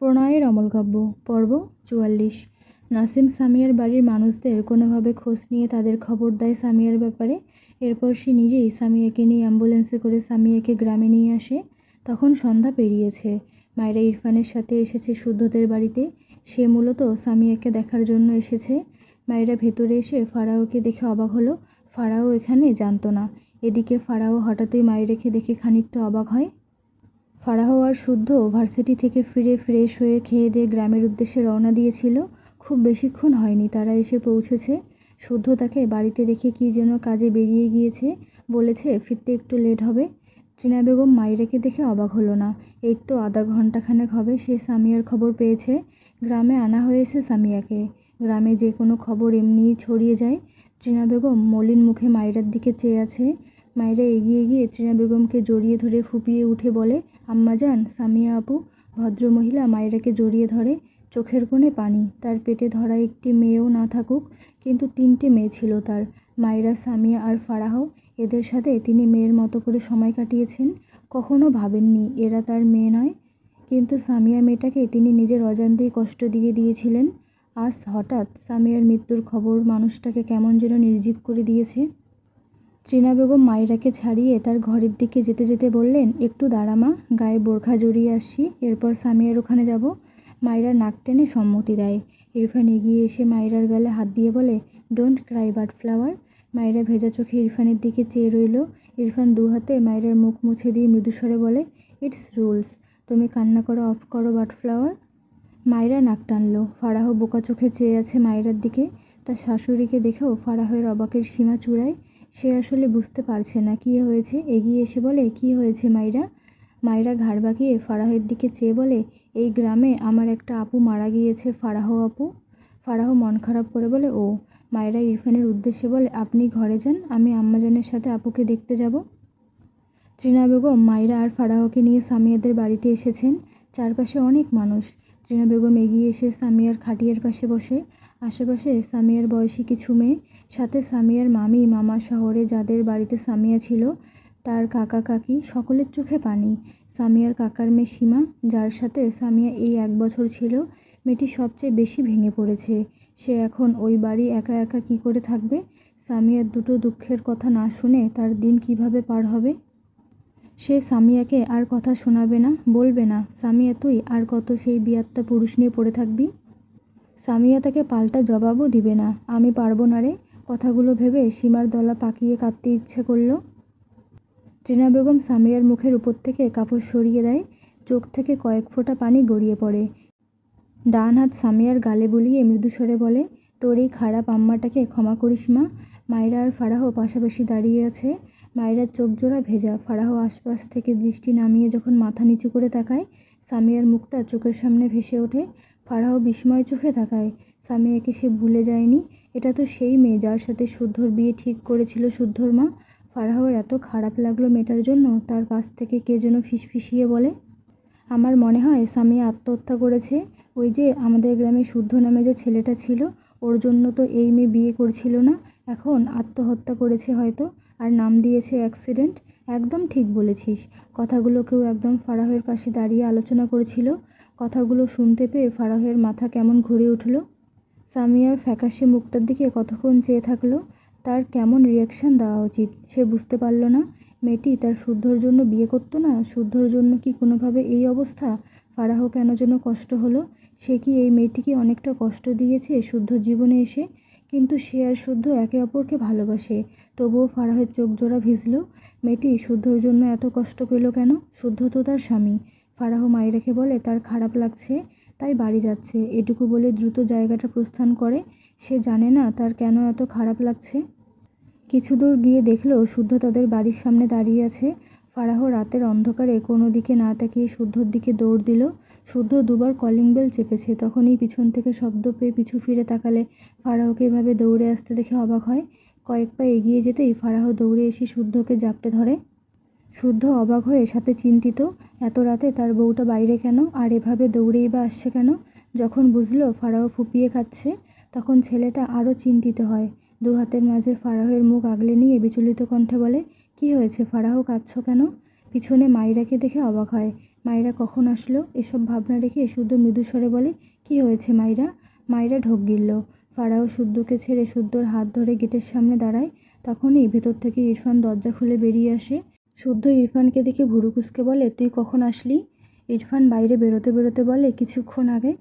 প্রণয়ের অমলকাব্য পর্ব ৪৪। নাসিম সামিয়ার বাড়ির মানুষদের কোনোভাবে খোঁজ নিয়ে তাদের খবর দেয় সামিয়ার ব্যাপারে। এরপর সে নিজেই সামিয়াকে নিয়ে অ্যাম্বুলেন্সে করে সামিয়াকে গ্রামে নিয়ে আসে। তখন সন্ধ্যা পেরিয়েছে। মায়েরা ইরফানের সাথে এসেছে শুদ্ধদের বাড়িতে। সে মূলত সামিয়াকে দেখার জন্য এসেছে। মায়েরা ভেতরে এসে ফারাহকে দেখে অবাক হলো। ফারাহ এখানে জানতো না। এদিকে ফারাহ হঠাৎই মায়েরাকে দেখে খানিকটা অবাক হয়। ফারাহ আর শুদ্ধ ভার্সিটি থেকে ফিরে ফ্রেশ হয়ে খেয়ে দিয়ে গ্রামের উদ্দেশ্যে রওনা দিয়েছিল। খুব বেশিক্ষণ হয়নি তারা এসে পৌঁছেছে। শুদ্ধ তাকে বাড়িতে রেখে কী যেন কাজে বেরিয়ে গিয়েছে, বলেছে ফিরতে একটু লেট হবে। টিনা বেগম মাইরাকে দেখে অবাক হলো না। এই তো আধা ঘন্টাখানেক হবে সে সামিয়ার খবর পেয়েছে। গ্রামে আনা হয়েছে সামিয়াকে। গ্রামে যে কোনো খবর এমনিই ছড়িয়ে যায়। টিনা বেগম মলিন মুখে মাইরার দিকে চেয়ে আছে। মায়েরা এগিয়ে গিয়ে টিনা বেগমকে জড়িয়ে ধরে ফুপিয়ে উঠে বলে, আম্মাজান, সামিয়া আপু। ভদ্রমহিলা মায়েরাকে জড়িয়ে ধরে। চোখের কোণে পানি। তার পেটে ধরা একটি মেয়েও না থাকুক, কিন্তু 3টে মেয়ে ছিল তার, মায়েরা, সামিয়া আর ফারাহ। এদের সাথে তিনি মেয়ের মতো করে সময় কাটিয়েছেন। কখনো ভাবেননি এরা তার মেয়ে নয়। কিন্তু সামিয়া মেয়েটাকে তিনি নিজের অজান্তেই কষ্ট দিয়ে দিয়েছিলেন। আজ হঠাৎ সামিয়ার মৃত্যুর খবর মানুষটাকে কেমন যেন নির্জীব করে দিয়েছে। টিনা বেগম মাইরাকে ছাড়িয়ে তার ঘরের দিকে যেতে যেতে বললেন, একটু দাঁড়া মা, গায়ে বোরখা জড়িয়ে আসছি, এরপর সামিয়ার ওখানে যাব। মাইরা নাক টেনে সম্মতি দেয়। ইরফান এগিয়ে এসে মাইরার গালে হাত দিয়ে বলে, ডোন্ট ক্রাই বার্ডফ্লাওয়ার। মাইরা ভেজা চোখে ইরফানের দিকে চেয়ে রইল। ইরফান দু হাতে মাইরার মুখ মুছে দিয়ে মৃদুস্বরে বলে, ইটস রুলস, তুমি কান্না করা অফ করো বার্ডফ্লাওয়ার। মাইরা নাক টানল। ফারাহ বোকা চোখে চেয়ে আছে মাইরার দিকে। তার শাশুড়িকে দেখেও ফারাহের অবাকের সীমা চূড়ায়। সে আসলে বুঝতে পারছে না কী হয়েছে। এগিয়ে এসে বলে, কী হয়েছে মাইরা? মাইরা ঘাড় বাঁকিয়ে ফারাহের দিকে চেয়ে বলে, এই গ্রামে আমার একটা আপু মারা গিয়েছে, ফারাহ আপু। ফারাহ মন খারাপ করে বলে, ও। মাইরা ইরফানের উদ্দেশ্যে বলে, আপনি ঘরে যান, আমি আম্মাজানের সাথে আপুকে দেখতে যাব। টিনা বেগম মাইরা আর ফারাহকে নিয়ে সামিয়াদের বাড়িতে এসেছেন। চারপাশে অনেক মানুষ। টিনা বেগম এগিয়ে এসে সামিয়ার খাটিয়ার পাশে বসে। আশেপাশে সামিয়ার বয়সী কিছু মেয়ে, সাথে সামিয়ার মামি মামা, শহরে যাদের বাড়িতে সামিয়া ছিল, তার কাকা কাকি, সকলের চোখে পানি। সামিয়ার কাকার মেয়ে সীমা, যার সাথে সামিয়া এই 1 বছর ছিল, মেয়েটি সবচেয়ে বেশি ভেঙে পড়েছে। সে এখন ওই বাড়ি একা একা কী করে থাকবে? সামিয়ার দুটো দুঃখের কথা না শুনে তার দিন কিভাবে পার হবে? সে সামিয়াকে আর কথা শোনাবে না, বলবে না, সামিয়া তুই আর কত সেই বিয়াত্তা পুরুষ নিয়ে পড়ে থাকবি? সামিয়া তাকে পাল্টা জবাবও দিবে না। আমি পারবো না রে। কথাগুলো ভেবে সীমার দলা পাকিয়ে কাঁদতে ইচ্ছে করল। টিনা বেগম সামিয়ার মুখের উপর থেকে কাপড় সরিয়ে দেয়। চোখ থেকে কয়েক ফোঁটা পানি গড়িয়ে পড়ে। ডান হাত সামিয়ার গালে বুলিয়ে মৃদুস্বরে বলে, তোর এই খারাপ আম্মাটাকে ক্ষমা করিস মা। মাইরা আর ফারাহ পাশাপাশি দাঁড়িয়ে আছে। মাইরার চোখ জোড়া ভেজা। ফারাহ আশপাশ থেকে দৃষ্টি নামিয়ে যখন মাথা নিচু করে তাকায়, সামিয়ার মুখটা চোখের সামনে ভেসে ওঠে। ফারাহ বিস্ময় চোখে তাকায়। সামিয়াকে সে ভুলে যায়নি। এটা তো সেই মেয়ে যার সাথে শুদ্ধর বিয়ে ঠিক করেছিল শুদ্ধর মা। ফারাহর এত খারাপ লাগলো মেয়েটার জন্য। তার পাশ থেকে কে যেন ফিসফিসিয়ে বলে, আমার মনে হয় সামিয়া আত্মহত্যা করেছে। ওই যে আমাদের গ্রামে শুদ্ধ নামে যে ছেলেটা ছিল, ওর জন্য তো এই মেয়ে বিয়ে করছিল না, এখন আত্মহত্যা করেছে হয়তো, আর নাম দিয়েছে অ্যাক্সিডেন্ট। একদম ঠিক বলেছিস। কথাগুলো কেউ একদম ফারাহের পাশে দাঁড়িয়ে আলোচনা করেছিল। কথাগুলো শুনতে পেয়ে ফারাহের মাথা কেমন ঘুরে উঠল। সামিয়ার ফ্যাকাশে মুখটার দিকে কতক্ষণ চেয়ে থাকলো। তার কেমন রিয়াকশান দেওয়া উচিত সে বুঝতে পারল না। মেয়েটি তার শুদ্ধর জন্য বিয়ে করতো না? শুদ্ধর জন্য কি কোনোভাবে এই অবস্থা? ফারাহ কেন যেন কষ্ট হলো। সে কি এই মেয়েটিকে অনেকটা কষ্ট দিয়েছে শুদ্ধ জীবনে এসে? কিন্তু সে আর শুদ্ধ একে অপরকে ভালোবাসে। তবুও ফারাহের চোখ জোড়া ভিজল। মেয়েটি শুদ্ধর জন্য এত কষ্ট পেল কেন? শুদ্ধ তো তার স্বামী। ফারাহ মাইরাকে বলে তার খারাপ লাগছে, তাই বাড়ি যাচ্ছে। এটুকু বলে দ্রুত জায়গাটা প্রস্থান করে। সে জানে না তার কেন এত খারাপ লাগছে। কিছু দূর গিয়ে দেখলো শুদ্ধ তাদের বাড়ির সামনে দাঁড়িয়ে আছে। ফারাহ রাতের অন্ধকারে কোনো দিকে না তাকিয়ে শুদ্ধর দিকে দৌড় দিল। শুদ্ধ দুবার কলিং বেল চেপেছে। তখনই পিছন থেকে শব্দ পেয়ে পিছু ফিরে তাকালে ফারাহকে এভাবে দৌড়ে আসতে দেখে অবাক হয়। কয়েক পা এগিয়ে যেতেই ফারাহ দৌড়ে এসে শুদ্ধকে জাপটে ধরে। শুদ্ধ অবাক হয়ে সাথে চিন্তিত। এত রাতে তার বউটা বাইরে কেন, আর এভাবে দৌড়েই বা আসছে কেন? যখন বুঝলো ফারাহ ফুপিয়ে খাচ্ছে, তখন ছেলেটা আরও চিন্তিত হয়। দু হাতের মাঝে ফারাহের মুখ আগলে নিয়ে বিচলিত কণ্ঠে বলে, কি হয়েছে ফারাহ, কাঁদছো কেন? পিছনে মাইরাকে দেখে অবাক হয়। মায়েরা কখন আসলো? এসব ভাবনা রেখে শুদ্ধ মৃদু স্বরে বলে, কি হয়েছে মায়েরা? মায়েরা ঢোক গিলল। ফারাও শুদ্ধকে ছেড়ে শুদ্ধর হাত ধরে গেটের সামনে দাঁড়ায়। তখনই ভেতর থেকে ইরফান দরজা খুলে বেরিয়ে আসে। শুদ্ধ ইরফানকে দেখে ভুরু কুঁচকে বলে, তুই কখন আসলি? ইরফান বাইরে বেরোতে বেরোতে বলে, কিছুক্ষণ আগে।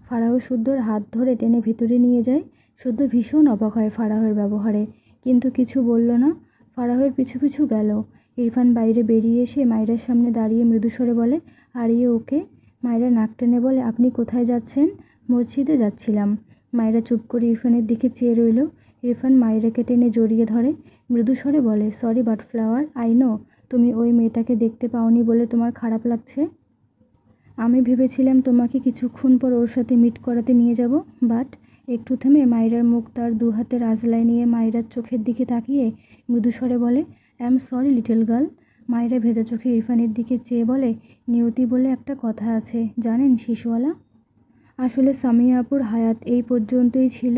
ফারাও শুদ্ধর হাত ধরে টেনে ভেতরে নিয়ে যায়। শুদ্ধ ভীষণ অবাক হয় ফারাহের ব্যবহারে, কিন্তু কিছু বলল না। ফারাহের পিছু পিছু গেল। ইরফান বাইরে বেরিয়ে এসে মায়রার সামনে দাঁড়িয়ে মৃদুস্বরে বলে, আর ইয়ে ওকে? মায়রা নাক টেনে বলে, আপনি কোথায় যাচ্ছেন? মসজিদে যাচ্ছিলাম। মায়রা চুপ করে ইরফানের দিকে চেয়ে রইল। ইরফান মায়রাকে টেনে জড়িয়ে ধরে। মৃদুস্বরে বলে, সরি বাটফ্লাওয়ার, আই নো তুমি ওই মেয়েটাকে দেখতে পাওনি বলে তোমার খারাপ লাগছে। আমি ভেবেছিলাম তোমাকে কিছুক্ষণ পর ওর সাথে মিট করাতে নিয়ে যাব, বাট। একটু থেমে মায়রার মুখ তার দু হাতের আঁচলায় নিয়ে মায়রার চোখের দিকে তাকিয়ে মৃদুস্বরে বলে, I am sorry little girl. Mayra ভেজা চোখে ইরফানের দিকে চেয়ে বলে, নিয়তি বলে একটা কথা আছে জানেন শিশুওয়ালা? আসলে সামিয়া আপুর হায়াত এই পর্যন্তই ছিল।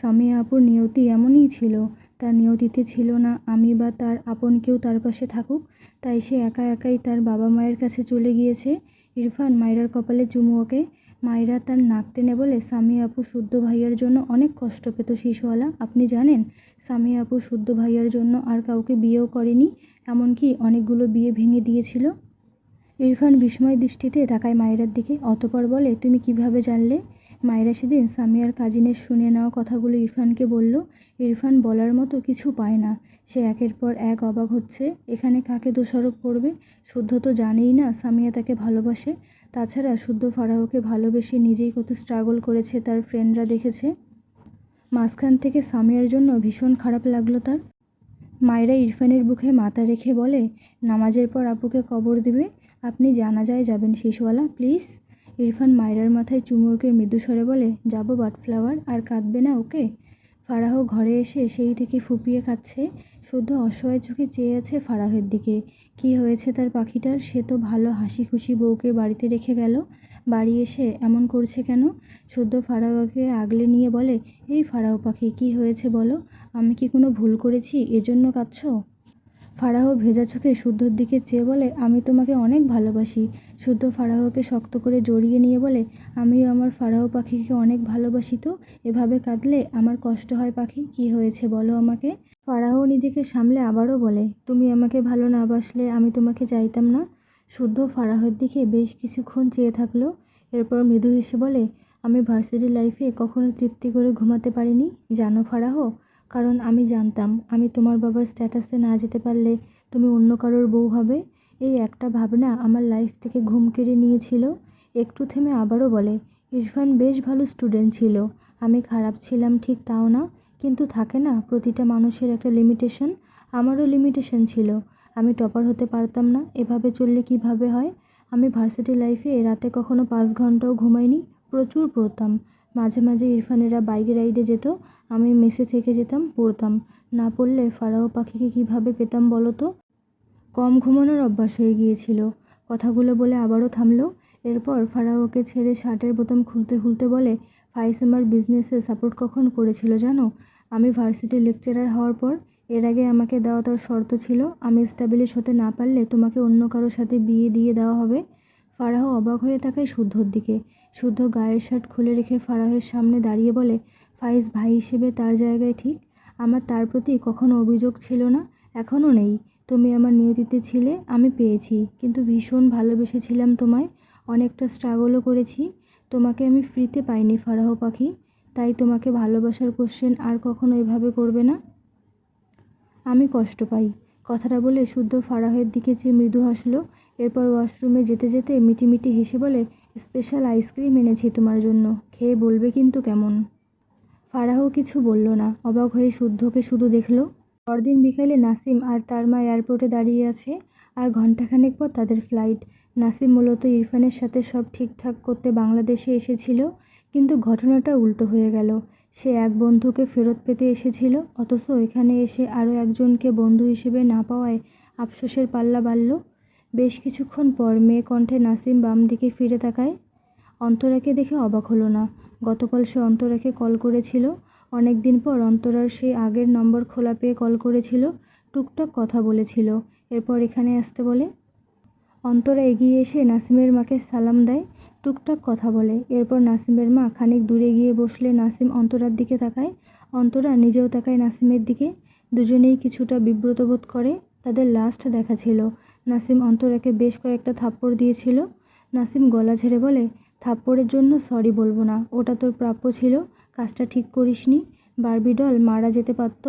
সামিয়া আপুর নিয়তি এমনই ছিল। তার নিয়তিতে ছিল না আমি বা তার আপন কেউ তার পাশে থাকুক, তাই সে একা একাই তার বাবা মায়ের কাছে চলে গিয়েছে। ইরফান মায়রার কপালে চুমু ওকে। মায়রা তার নাক টেনে বলে, সামিয়া আপু শুদ্ধ ভাইয়ার জন্য অনেক কষ্ট পেত শিশুওয়ালা, আপনি জানেন? সামিয়া আপু শুদ্ধ ভাইয়ার জন্য আর কাউকে বিয়েও করেনি, এমনকি অনেকগুলো বিয়ে ভেঙে দিয়েছিল। ইরফান বিস্ময় দৃষ্টিতে তাকায় মায়রার দিকে, অতঃপর বলে, তুমি কিভাবে জানলে? মায়রা সেদিন সামিয়ার কাজিনের শুনে নেওয়া কথাগুলো ইরফানকে বলল। ইরফান বলার মতো কিছু পায় না। সে একের পর এক অবাক হচ্ছে। এখানে কাকে দোষারোপ করবে? শুদ্ধ তো জানেই না সামিয়া তাকে ভালোবাসে। তাছাড়া শুদ্ধ ফারাহকে ভালোবেসে নিজেই কত স্ট্রাগল করেছে তার ফ্রেন্ডরা দেখেছে। মাঝখান থেকে সামিয়ার জন্য ভীষণ খারাপ লাগলো তার। মায়রা ইরফানের বুকে মাথা রেখে বলে, নামাজের পর আপুকে কবর দিবে, আপনি জানাজায় যাবেন শিশুওয়ালা প্লিজ। ইরফান মায়রার মাথায় চুমু ওকে মৃদুস্বরে বলে, যাবো বাটফ্লাওয়ার, আর কাঁদবে না ওকে? ফারাহ ঘরে এসে সেই থেকে ফুপিয়ে কাঁদছে। শুদ্ধ অসহায় চোখে চেয়ে আছে ফারাহের দিকে। কি হয়েছে তার পাখিটার? সে তো ভালো হাসি খুশি বউকে বাড়িতে রেখে গেল, বাড়ি এসে এমন করছে কেন? শুদ্ধ ফারাহকে আগলে নিয়ে বলে, এই ফারাহ পাখি, কি হয়েছে বলো? আমি কি কোনো ভুল করেছি এজন্য কাঁদছো? ফারাহ ভেজা চোখে শুদ্ধর দিকে চেয়ে বলে, আমি তোমাকে অনেক ভালোবাসি। শুদ্ধ ফারাহকে শক্ত করে জড়িয়ে নিয়ে বলে, আমিও আমার ফারাহ পাখিকে অনেক ভালোবাসি তো। এভাবে কাঁদলে আমার কষ্ট হয় পাখি, কি হয়েছে বলো আমাকে? ফারাহ নিজেকে সামলে আবারও বলে, তুমি আমাকে ভালো না বাসলে আমি তোমাকে চাইতাম না। শুদ্ধ ফারাহের দিকে বেশ কিছুক্ষণ চেয়ে থাকলো। এরপর মৃদু হেসে বলে, আমি ভার্সিটি লাইফে কখনো তৃপ্তি করে ঘুমাতে পারিনি জানো ফারাহ, কারণ আমি জানতাম আমি তোমার বাবার স্ট্যাটাসে না যেতে পারলে তুমি অন্য কারোর বউ হবে। এই একটা ভাবনা আমার লাইফ থেকে ঘুম কেড়ে নিয়েছিল। একটু থেমে আবারও বলে, ইরফান বেশ ভালো স্টুডেন্ট ছিল, আমি খারাপ ছিলাম ঠিক তাও না, কিন্তু থাকে না প্রতিটা মানুষের একটা লিমিটেশন, আমারও লিমিটেশন ছিল। আমি টপার হতে পারতাম না, এভাবে চললে কিভাবে হয়? আমি ভার্সিটি লাইফে রাতে কখনো 5 ঘন্টাও ঘুমাইনি, প্রচুর পড়তাম। মাঝে মাঝে ইরফানেরা বাইক রাইডে যেত, আমি মেসে থেকে যেতাম, পড়তাম। না পড়লে ফারাহ পাখিকে কিভাবে পেতাম বলো তো? কম ঘুমানোর অভ্যাস হয়ে গিয়েছিল। কথাগুলো বলে আবারও থামলো। এরপর ফারাহকে ছেড়ে শার্টের বোতাম খুলতে খুলতে বলে, ফাইস আমার বিজনেসে সাপোর্ট কখন করেছিল জানো? আমি ভার্সিটি লেকচারার হওয়ার পর। এর আগে আমাকে দেওয়া তার শর্ত ছিল, আমি এস্টাবলিশ হতে না পারলে তোমাকে অন্য কারোর সাথে বিয়ে দিয়ে দেওয়া হবে। ফারাহ অবাক হয়ে তাকায় শুদ্ধর দিকে। শুদ্ধ গায়ের শার্ট খুলে রেখে ফারাহের সামনে দাঁড়িয়ে বলে, ফাইজ ভাই হিসেবে তার জায়গায় ঠিক, আমার তার প্রতি কখনো অভিযোগ ছিল না, এখনও নেই। তুমি আমার নিয়তিতে ছিলে, আমি পেয়েছি, কিন্তু ভীষণ ভালোবেসেছিলাম তোমায়, অনেকটা স্ট্রাগলও করেছি। তোমাকে আমি ফ্রিতে পাইনি ফারাহ পাখি, তাই তোমাকে ভালোবাসার কোশ্চেন আর কখনো এভাবে করবে না। আমি কষ্ট পাই। কথাটা বলে শুদ্ধ ফারাহের দিকে চেয়ে মৃদু হাসলো। এরপর ওয়াশরুমে যেতে যেতে মিটিমিটি হেসে বলে, স্পেশাল আইসক্রিম এনেছি তোমার জন্য, খেয়ে বলবে কিন্তু কেমন। ফারাহ কিছু বলল না, অবাক হয়ে শুদ্ধকে শুধু দেখলো। পরদিন বিকালে নাসিম আর তার মা এয়ারপোর্টে দাঁড়িয়ে আছে, আর ঘণ্টাখানেক পর তাদের ফ্লাইট। নাসিম মূলত ইরফানের সাথে সব ঠিকঠাক করতে বাংলাদেশে এসেছিল, কিন্তু ঘটনাটা উল্টো হয়ে গেল। সে এক বন্ধুকে ফেরত পেতে এসেছিল, অথচ এখানে এসে আরও একজনকে বন্ধু হিসেবে না পাওয়ায় আফসোসের পাল্লা বাড়ল। বেশ কিছুক্ষণ পর মেয়ে কণ্ঠে নাসিম বাম দিকে ফিরে তাকায়। অন্তরাকে দেখে অবাক হলো না। গতকাল সে অন্তরাকে কল করেছিল। অনেক দিন পর অন্তরার সেই আগের নম্বর খোলা পেয়ে কল করেছিল, টুকটাক কথা বলেছিল। এরপর এখানে আসতে বলে। অন্তরা এগিয়ে এসে নাসিমের মাকে সালাম দেয়, টুকটাক কথা বলে। এরপর নাসিমের মা খানিক দূরে গিয়ে বসলে নাসিম অন্তরার দিকে তাকায়, অন্তরা নিজেও তাকায় নাসিমের দিকে। দুজনেই কিছুটা বিব্রত বোধ করে। তাদের লাস্ট দেখা ছিল, নাসিম অন্তরাকে বেশ কয়েকটা থাপ্পড় দিয়েছিল। নাসিম গলা ঝেড়ে বলে, থাপ্পড়ের জন্য সরি বলবো না, ওটা তোর প্রাপ্য ছিল, কাজটা ঠিক করিসনি। বারবি ডল মারা যেতে পারত,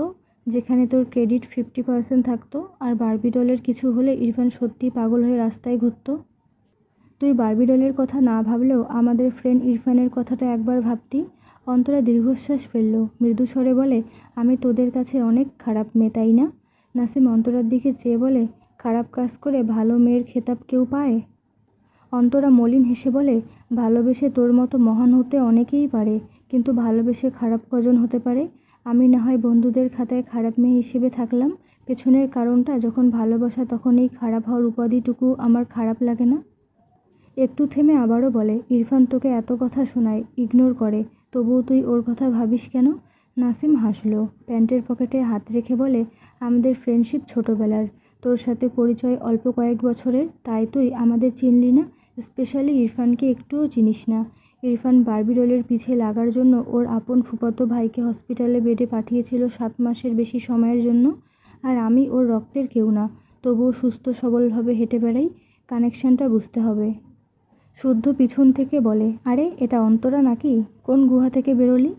যেখানে তোর ক্রেডিট 50% থাকতো। আর বারবি ডলের কিছু হলে ইরফান সত্যি পাগল হয়ে রাস্তায় ঘুরতো। তুই বারবি ডলের কথা না ভাবলেও আমাদের ফ্রেন্ড ইরফানের কথাটা একবার ভাবতি। অন্তরা দীর্ঘশ্বাস ফেলল, মৃদু স্বরে বলে, আমি তোদের কাছে অনেক খারাপ মেয়ে, তাই না? নাসিম অন্তরার দিকে চেয়ে বলে, খারাপ কাজ করে ভালো মেয়ের খেতাব কেউ পায়? অন্তরা মলিন হেসে বলে, ভালোবেসে তোর মতো মহান হতে অনেকেই পারে, কিন্তু ভালোবেসে খারাপ কজন হতে পারে? আমি না হয় বন্ধুদের খাতায় খারাপ মেয়ে হিসেবে থাকলাম, পেছনের কারণটা যখন ভালোবাসা তখন এই খারাপ হওয়ার উপাধিটুকু আমার খারাপ লাগে না। একটু থেমে আবারও বলে, ইরফান তোকে এত কথা শোনায়, ইগনোর করে, তবুও তুই ওর কথা ভাবিস কেন? নাসিম হাসলো, প্যান্টের পকেটে হাত রেখে বলে, আমাদের ফ্রেন্ডশিপ ছোটোবেলার, তোর সাথে পরিচয় অল্প কয়েক বছরের, তাই তুই আমাদের চিনলি না। স্পেশালি ইরফানকে একটুও চিনিস না। ইরফান বারবি ডলের পিছে লাগার জন্য ওর আপন ফুফাতো ভাইকে হসপিটালে বেডে পাঠিয়েছিল 7 মাসের বেশি সময়ের জন্য। আর আমি ওর রক্তের কেউ না, তবুও সুস্থ সবলভাবে হেঁটে বেড়াই। কানেকশানটা বুঝতে হবে। শুদ্ধ পিছন থেকে বলে, আরে এটা অন্তরা নাকি? কোন গুহা থেকে বেরোলি?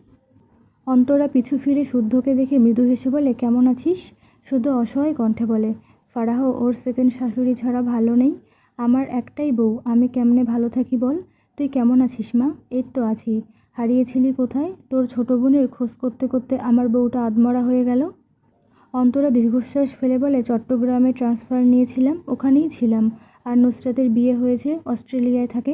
অন্তরা পিছু ফিরে শুদ্ধকে দেখে মৃদু হেসে বলে, কেমন আছিস? শুদ্ধ অসহায় কণ্ঠে বলে, ফারাহ ওর সেকেন্ড শাশুড়ি ছাড়া ভালো নেই। আমার একটাই বউ, আমি কেমনে ভালো থাকি বল? তুই কেমন আছিস মা? এই তো আছি। হারিয়েছিলি কোথায়? তোর ছোট বোনের খোঁজ করতে করতে আমার বউটা আধমরা হয়ে গেল। অন্তরা দীর্ঘশ্বাস ফেলে বলে, চট্টগ্রামে ট্রান্সফার নিয়েছিলাম, ওখানেই ছিলাম। আর নুসরাতের বিয়ে হয়েছে, অস্ট্রেলিয়ায় থাকে।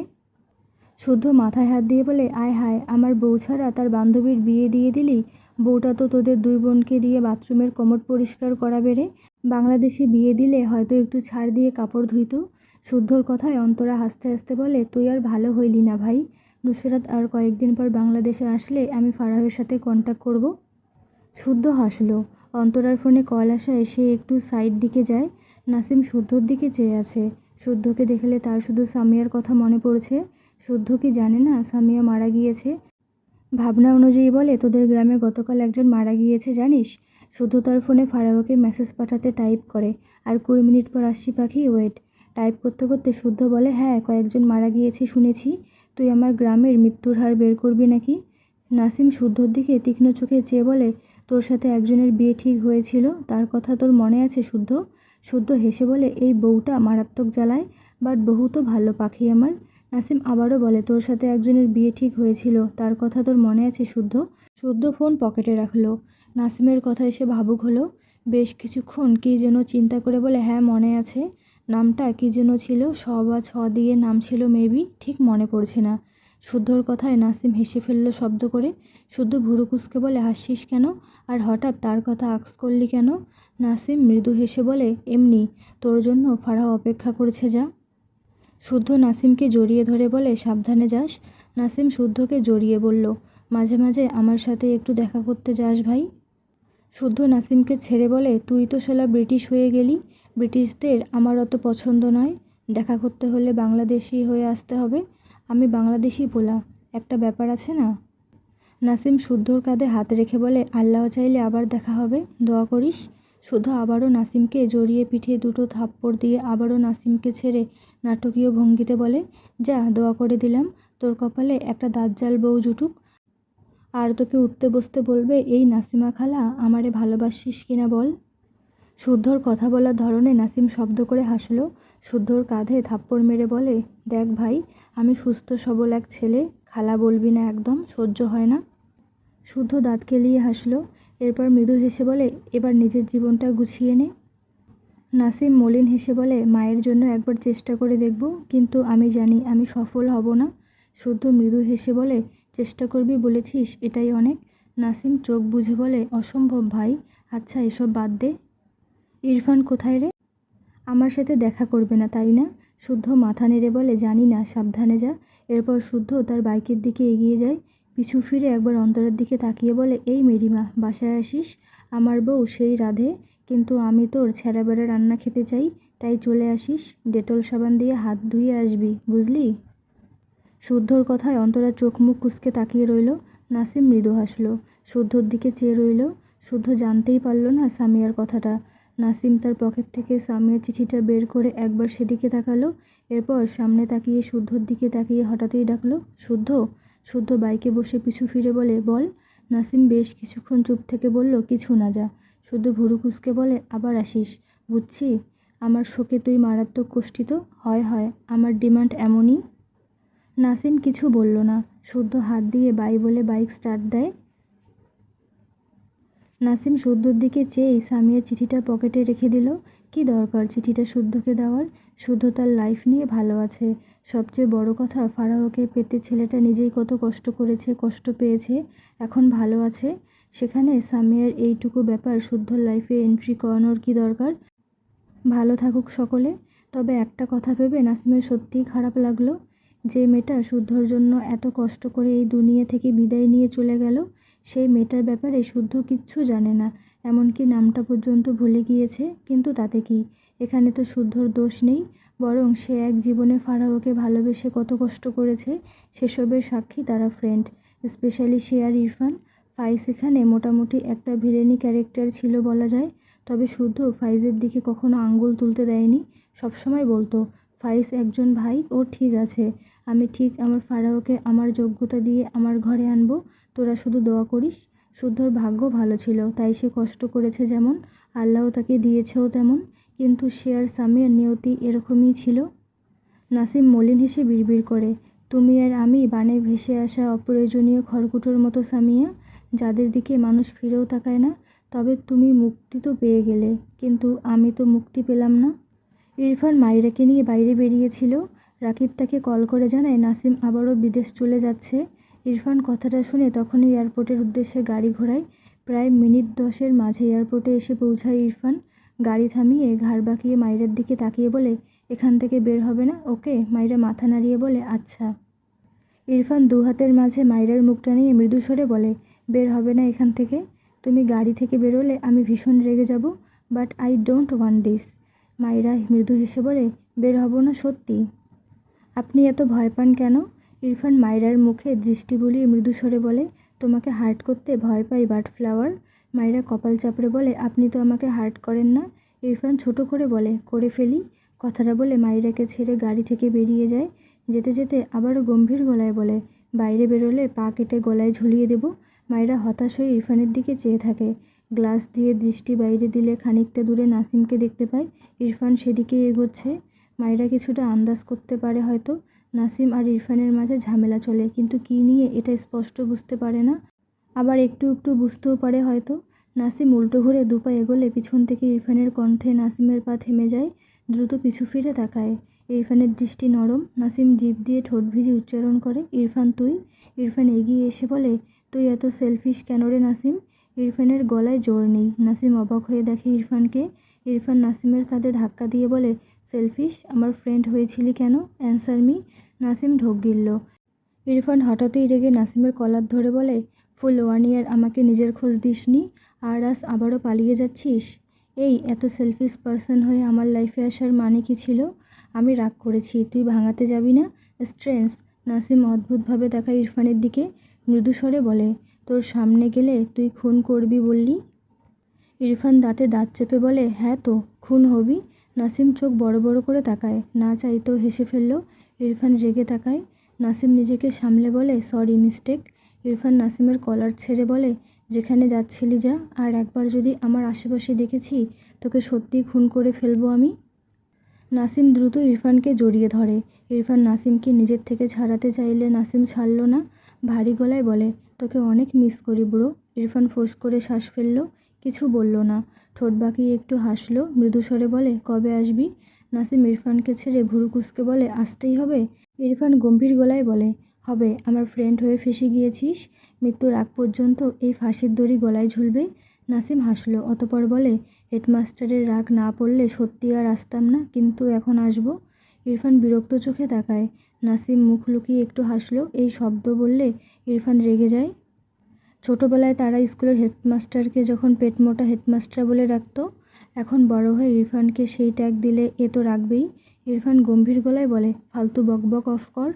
শুদ্ধ মাথায় হাত দিয়ে বলে, আয় হায়, আমার বউ ছাড়া তার বান্ধবীর বিয়ে দিয়ে দিলি? বউটা তো তোদের দুই বোনকে দিয়ে বাথরুমের কমোড পরিষ্কার করাবে রে। বাংলাদেশে বিয়ে দিলে হয়তো একটু ছাড় দিয়ে কাপড় ধুইতো। শুদ্ধর কথায় অন্তরা হাসতে হাসতে বলে, তুই আর ভালো হইলি না ভাই। নুসরাত আর কয়েকদিন পর বাংলাদেশে আসলে আমি ফারাহের সাথে কন্ট্যাক্ট করব। শুদ্ধ হাসলো। অন্তরার ফোনে কল আসায় সে একটু সাইড দিকে যায়। নাসিম শুদ্ধর দিকে চেয়ে আছে। শুদ্ধকে দেখলে তার শুধু সামিয়ার কথা মনে পড়ছে। শুদ্ধ কি জানে না সামিয়া মারা গিয়েছে? ভাবনা অনুযায়ী বলে, তোদের গ্রামে গতকাল একজন মারা গিয়েছে জানিস? শুদ্ধ তার ফোনে ফারাহকে মেসেজ পাঠাতে টাইপ করে, আর 20 মিনিট পর আসছি পাখি, ওয়েট। টাইপ করতে করতে শুদ্ধ বলে, হ্যাঁ কয়েকজন মারা গিয়েছে শুনেছি। তুই আমার গ্রামের মৃত্যুর হার বের করবি নাকি? নাসিম শুদ্ধর দিকে তীক্ষ্ণ চোখে চেয়ে বলে, তোর সাথে একজনের বিয়ে ঠিক হয়েছিল, তার কথা তোর মনে আছে শুদ্ধ? শুদ্ধ হেসে বলে, এই বউটা মারাত্মক জ্বালায়, বাট বহু তো ভালো পাখি আমার। নাসিম আবারও বলে, তোর সাথে একজনের বিয়ে ঠিক হয়েছিল, তার কথা তোর মনে আছে শুদ্ধ? শুদ্ধ ফোন পকেটে রাখলো। নাসিমের কথায় সে ভাবুক হলো। বেশ কিছুক্ষণ কী যেন চিন্তা করে বলে, হ্যাঁ মনে আছে। নামটা কী যেন ছিল, স বা ছ দিয়ে নাম ছিল মেবি, ঠিক মনে পড়ছে না। শুদ্ধর কথায় নাসিম হেসে ফেলল শব্দ করে। শুদ্ধ ভুরু কুঁচকে বলে, হাসছিস কেন? আর হঠাৎ তার কথা আক্স করলি কেন? নাসিম মৃদু হেসে বলে, এমনি, তোর জন্য ফারাহ অপেক্ষা করছে যা। শুদ্ধ নাসিমকে জড়িয়ে ধরে বলে, সাবধানে যাস। নাসিম শুদ্ধকে জড়িয়ে বলল, মাঝে মাঝে আমার সাথে একটু দেখা করতে যাস ভাই। শুদ্ধ নাসিমকে ছেড়ে বলে, তুই তো শালা ব্রিটিশ হয়ে গেলি। ব্রিটিশদের আমার অত পছন্দ নয়। দেখা করতে হলে বাংলাদেশি হয়ে আসতে হবে। আমি বাংলাদেশি পোলা, একটা ব্যাপার আছে না? নাসিম শুদ্ধর কাঁধে হাত রেখে বলে, আল্লাহ চাইলে আবার দেখা হবে, দোয়া করিস। শুদ্ধ আবারও নাসিমকে জড়িয়ে পিঠে দুটো থাপ্পড় দিয়ে আবারও নাসিমকে ছেড়ে নাটকীয় ভঙ্গিতে বলে, যা, দোয়া করে দিলাম, তোর কপালে একটা দাজ্জাল বউ জুটুক। আর তোকে উঠতে বসতে বলবে, এই নাসিমা খালা, আমারে ভালোবাসিস কিনা বল। শুদ্ধর কথা বলার ধরনে নাসিম শব্দ করে হাসলো। শুদ্ধর কাঁধে থাপ্পড় মেরে বলে, দেখ ভাই, আমি সুস্থ সবল এক ছেলে, খালা বলবি না একদম, সহ্য হয় না। শুদ্ধ দাঁত কেলিয়ে হাসলো। এরপর মৃদু হেসে বলে, এবার নিজের জীবনটা গুছিয়ে নে। নাসিম মলিন হেসে বলে, মায়ের জন্য একবার চেষ্টা করে দেখব, কিন্তু আমি জানি আমি সফল হব না। শুদ্ধ মৃদু হেসে বলে, চেষ্টা করবি বলেছিস, এটাই অনেক। নাসিম চোখ বুজে বলে, অসম্ভব ভাই। আচ্ছা এসব বাদ দে। ইরফান কোথায় রে? আমার সাথে দেখা করবে না তাই না? শুদ্ধ মাথা নেড়ে বলে, জানি না, সাবধানে যা। এরপর শুদ্ধ তার বাইকের দিকে এগিয়ে যায়। পিছু ফিরে একবার অন্তরের দিকে তাকিয়ে বলে, এই মেরিমা, বাসায় আসিস। আমার বউ সেই রাধে, কিন্তু আমি তোর ছেঁড়া বেড়া রান্না খেতে চাই। তাই চলে আসিস, ডেটল সাবান দিয়ে হাত ধুয়ে আসবি, বুঝলি? শুদ্ধর কথায় অন্তরা চোখ মুখ কুঁচকে তাকিয়ে রইল। নাসিম মৃদু হাসল, শুদ্ধর দিকে চেয়ে রইল। শুদ্ধ জানতেই পারল না সামিয়ার কথাটা। নাসিম তার পকেট থেকে সামিয়ার চিঠিটা বের করে একবার সেদিকে তাকালো, এরপর সামনে তাকিয়ে শুদ্ধর দিকে তাকিয়ে হঠাৎই ডাকলো, শুদ্ধ। শুদ্ধ বাইকে বসে পিছু ফিরে বলে, বল। নাসিম বেশ কিছুক্ষণ চুপ থেকে বলল, কিছু না, যা। শুদ্ধ ভুরু কুঁচকে বলে, আবার আসিস, বুঝছি। আমার শোকে তুই মারাত্মক কষ্টিত। হয় হয়, আমার ডিমান্ড এমনই। নাসিম কিছু বলল না। শুদ্ধ হাত দিয়ে বাই বলে বাইক স্টার্ট দেয়। নাসিম শুদ্ধর দিকে চেয়েই সামিয়ার চিঠিটা পকেটে রেখে দিল। কি দরকার চিঠিটা শুদ্ধকে দেওয়ার? শুদ্ধ তার লাইফ নিয়ে ভালো আছে। সবচেয়ে বড় কথা, ফারাহকে পেতে ছেলেটা নিজেই কত কষ্ট করেছে, কষ্ট পেয়েছে, এখন ভালো আছে। সেখানে সামিয়ার এইটুকু ব্যাপার শুদ্ধর লাইফে এন্ট্রি করানোর কি দরকার? ভালো থাকুক সকলে। তবে একটা কথা ভেবে নাসিমের সত্যিই খারাপ লাগলো। যে মেয়েটা শুদ্ধর জন্য এত কষ্ট করে এই দুনিয়া থেকে বিদায় নিয়ে চলে গেল, সেই মেয়েটার ব্যাপারে শুদ্ধ কিচ্ছু জানে না, এমনকি নামটা পর্যন্ত ভুলে গিয়েছে। কিন্তু তাতে কি? এখানে তো শুদ্ধর দোষ নেই, বরং সে এক জীবনে ফারাহকে ভালোবেসে কত কষ্ট করেছে, সেসবের সাক্ষী তারা ফ্রেন্ড। স্পেশালি সে আর ইরফান। ফাইজ এখানে মোটামুটি একটা ভিলেনি ক্যারেক্টার ছিল বলা যায়। তবে শুদ্ধ ফাইজের দিকে কখনো আঙ্গুল তুলতে দেয়নি। সবসময় বলতো, ফাইজ একজন ভাই, ও ঠিক আছে, আমি ঠিক আমার ফারাহকে আমার যোগ্যতা দিয়ে আমার ঘরে আনবো, তোরা শুধু দোয়া করিস। শুদ্ধর ভাগ্য ভালো ছিল, তাই সে কষ্ট করেছে যেমন, আল্লাহ তাকে দিয়েছেও তেমন। কিন্তু সে আর সামিয়ার নিয়তি এরকমই ছিল। নাসিম মলিন হেসে বিড়বিড় করে, তুমি আর আমি বানে ভেসে আসা অপ্রয়োজনীয় খড়কুটোর মতো সামিয়া, যাদের দিকে মানুষ ফিরেও তাকায় না। তবে তুমি মুক্তি তো পেয়ে গেলে, কিন্তু আমি তো মুক্তি পেলাম না। ইরফান মাইরাকে নিয়ে বাইরে বেরিয়েছিল। রাকিব তাকে কল করে জানায় নাসিম আবারও বিদেশ চলে যাচ্ছে। ইরফান কথাটা শুনে তখনই এয়ারপোর্টের উদ্দেশ্যে গাড়ি ঘোরায়। প্রায় মিনিট 10-এর মাঝে এয়ারপোর্টে এসে পৌঁছায় ইরফান। গাড়ি থামিয়ে ঘাড় বাঁকিয়ে মাইরার দিকে তাকিয়ে বলে, এখান থেকে বের হবে না, ওকে? মাইরা মাথা নাড়িয়ে বলে, আচ্ছা। ইরফান দু হাতের মাঝে মাইরার মুখটা নিয়ে মৃদু স্বরে বলে, বের হবে না এখান থেকে? তুমি গাড়ি থেকে বেরোলে আমি ভীষণ রেগে যাব, but I don't want this. মাইরা মৃদু হেসে বলে, বের হব না সত্যি? আপনি এত ভয় পান কেন? ইরফান মাইরার মুখে দৃষ্টি বুলিয়ে মৃদু স্বরে বলে, তোমাকে হার্ট করতে ভয় পাই বাট ফ্লাওয়ার। মাইরা কপাল চাপড়ে বলে, আপনি তো আমাকে হার্ট করেন না। ইরফান ছোট করে বলে, করে ফেলি। কথাটা বলে মাইরাকে ছেড়ে গাড়ি থেকে বেরিয়ে যায়। যেতে যেতে আবারও গম্ভীর গলায় বলে, বাইরে বেরোলে পা কেটে গলায় ঝুলিয়ে দেব। মাইরা হতাশ হয়ে ইরফানের দিকে চেয়ে থাকে। গ্লাস দিয়ে দৃষ্টি বাইরে দিলে খানিকটা দূরে নাসিমকে দেখতে পায়। ইরফান সেদিকে এগোচ্ছে। মাইরা কিছুটা আন্দাজ করতে পারে হয়তো নাসিম আর ইরফানের মাঝে ঝামেলা চলে, কিন্তু কী নিয়ে এটা স্পষ্ট বুঝতে পারে না। আবার একটু একটু বুঝতেও পারে হয়তো। নাসিম উল্টো ঘুরে দুপা এগোলে পিছন থেকে ইরফানের কণ্ঠে নাসিমের পা থেমে যায়। দ্রুত পিছু ফিরে তাকায়। ইরফানের দৃষ্টি নরম। নাসিম জিভ দিয়ে ঠোঁট ভিজে উচ্চারণ করে, ইরফান তুই। ইরফান এগিয়ে এসে বলে, তুই এত সেলফিশ কেন রে নাসিম? ইরফানের গলায় জোর নেই। নাসিম অবাক হয়ে দেখে ইরফানকে। ইরফান নাসিমের কাঁধে ধাক্কা দিয়ে বলে, সেলফিশ? আমার ফ্রেন্ড হয়েছিলি কেন? Answer me. নাসিম ঢোক গিলল। ইরফান হঠাৎই রেগে নাসিমের কলার ধরে বলে, ফুল 1 ইয়ার আমাকে নিজের খোঁজ দিসনি, আর আজ আবারও পালিয়ে যাচ্ছিস? এই এত সেলফিশ পারসন হয়ে আমার লাইফে আসার মানে কি ছিল? আমি রাগ করেছি, তুই ভাঙাতে যাবি না? স্ট্রেঞ্জ। নাসিম অদ্ভুতভাবে তাকায় ইরফানের দিকে। মৃদু স্বরে বলে, তোর সামনে গেলে তুই খুন করবি বললি? ইরফান দাঁতে দাঁত চেপে বলে, হ্যাঁ তো, খুন হবি। নাসিম চোখ বড় বড় করে তাকায়, না চাইতেও হেসে ফেলল। ইরফান রেগে তাকায়। নাসিম নিজেকে সামলে বলে, সরি, মিস্টেক। ইরফান নাসিমের কলার ছেড়ে বলে, যেখানে যাচ্ছিলি যা, আর একবার যদি আমার আশেপাশে দেখেছি তোকে সত্যিই খুন করে ফেলবো আমি। নাসিম দ্রুত ইরফানকে জড়িয়ে ধরে। ইরফান নাসিমকে নিজের থেকে ছাড়াতে চাইলে নাসিম ছাড়ল না। ভারী গলায় বলে, তোকে অনেক মিস করি ব্রো। ইরফান ফোঁস করে শ্বাস ফেলল, কিছু বলল না। ঠোঁট বাঁকিয়ে একটু হাসল, মৃদু স্বরে বলে, কবে আসবি? নাসিম ইরফানকে ছেড়ে ভুরু কুঁচকে বলে, আসতেই হবে? ইরফান গম্ভীর গলায় বলে, হবে। আমার ফ্রেন্ড হয়ে ফেঁসে গিয়েছিস, মৃত্যুর আগ পর্যন্ত এই ফাঁসির দড়ি গলায় ঝুলবে। নাসিম হাসল, অতঃপর বলে, হেডমাস্টারের রাগ না পড়লে সত্যি আর আসতাম না, কিন্তু এখন আসবো। ইরফান বিরক্ত চোখে তাকায়। নাসিম মুখ লুকিয়ে একটু হাসল। এই শব্দ বললে ইরফান রেগে যায়। ছোটবেলায় তারা স্কুলের হেডমাস্টারকে যখন পেটমোটা হেডমাস্টার বলে ডাকত, এখন বড় হয়ে ইরফানকে সেই ট্যাগ দিলে এ তো রাখবেই। ইরফান গম্ভীর গলায় বলে, ফালতু বকবক অফ কর।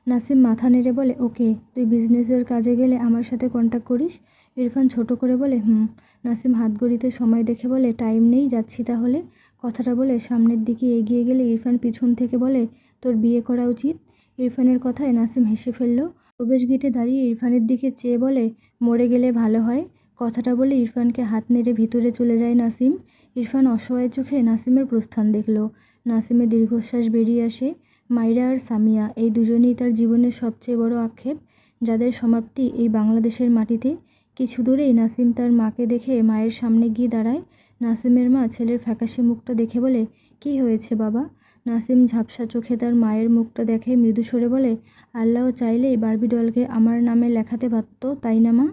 নাসিম মাথা নেড়ে বলে, ওকে, তুই বিজনেসের কাজে গেলে আমার সাথে কন্ট্যাক্ট করিস। ইরফান ছোট করে বলে, হুম। নাসিম হাত ঘড়িতে সময় দেখে বলে, টাইম নেই, যাচ্ছি তাহলে। কথাটা বলে সামনের দিকে এগিয়ে গেলে ইরফান পিছন থেকে বলে, তোর বিয়ে করা উচিত। ইরফানের কথায় নাসিম হেসে ফেলল। প্রবেশ গেটে দাঁড়িয়ে ইরফানের দিকে চেয়ে বলে, মরে গেলে ভালো হয়। কথাটা বলে ইরফানকে হাত নেড়ে ভিতরে চলে যায় নাসিম। ইরফান অসহায় চোখে নাসিমের প্রস্থান দেখল। নাসিমের দীর্ঘশ্বাস বেরিয়ে আসে। মাইরা আর সামিয়া, এই দুজনেই তার জীবনের সবচেয়ে বড় আক্ষেপ, যাদের সমাপ্তি এই বাংলাদেশের মাটিতে। কিছু দূরেই নাসিম তার মাকে দেখে মায়ের সামনে গিয়ে দাঁড়ায়। নাসিমের মা ছেলের ফ্যাকাশে মুখটা দেখে বলে, কী হয়েছে বাবা? নাসিম ঝাপসা চোখে তার মায়ের মুখটা দেখে মৃদু স্বরে বলে, আল্লাহ চাইলেই বারবি ডলকে আমার নামে লেখাতে পারত, তাই না মা?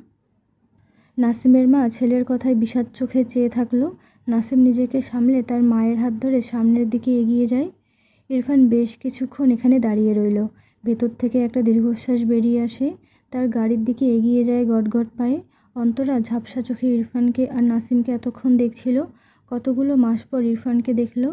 নাসিমের মা ছেলের কথায় বিষাদ চোখে চেয়ে থাকলো। নাসিম নিজেকে সামলে তার মায়ের হাত ধরে সামনের দিকে এগিয়ে যায়। ইরফান বেশ কিছুক্ষণ এখানে দাঁড়িয়ে রইল। ভেতর থেকে একটা দীর্ঘশ্বাস বেরিয়ে আসে। তার গাড়ির দিকে এগিয়ে যায় গটগট পায়ে। অন্তরা ঝাপসা চোখে ইরফানকে আর নাসিমকে এতক্ষণ দেখছিল। কতগুলো মাস পর ইরফানকে দেখল।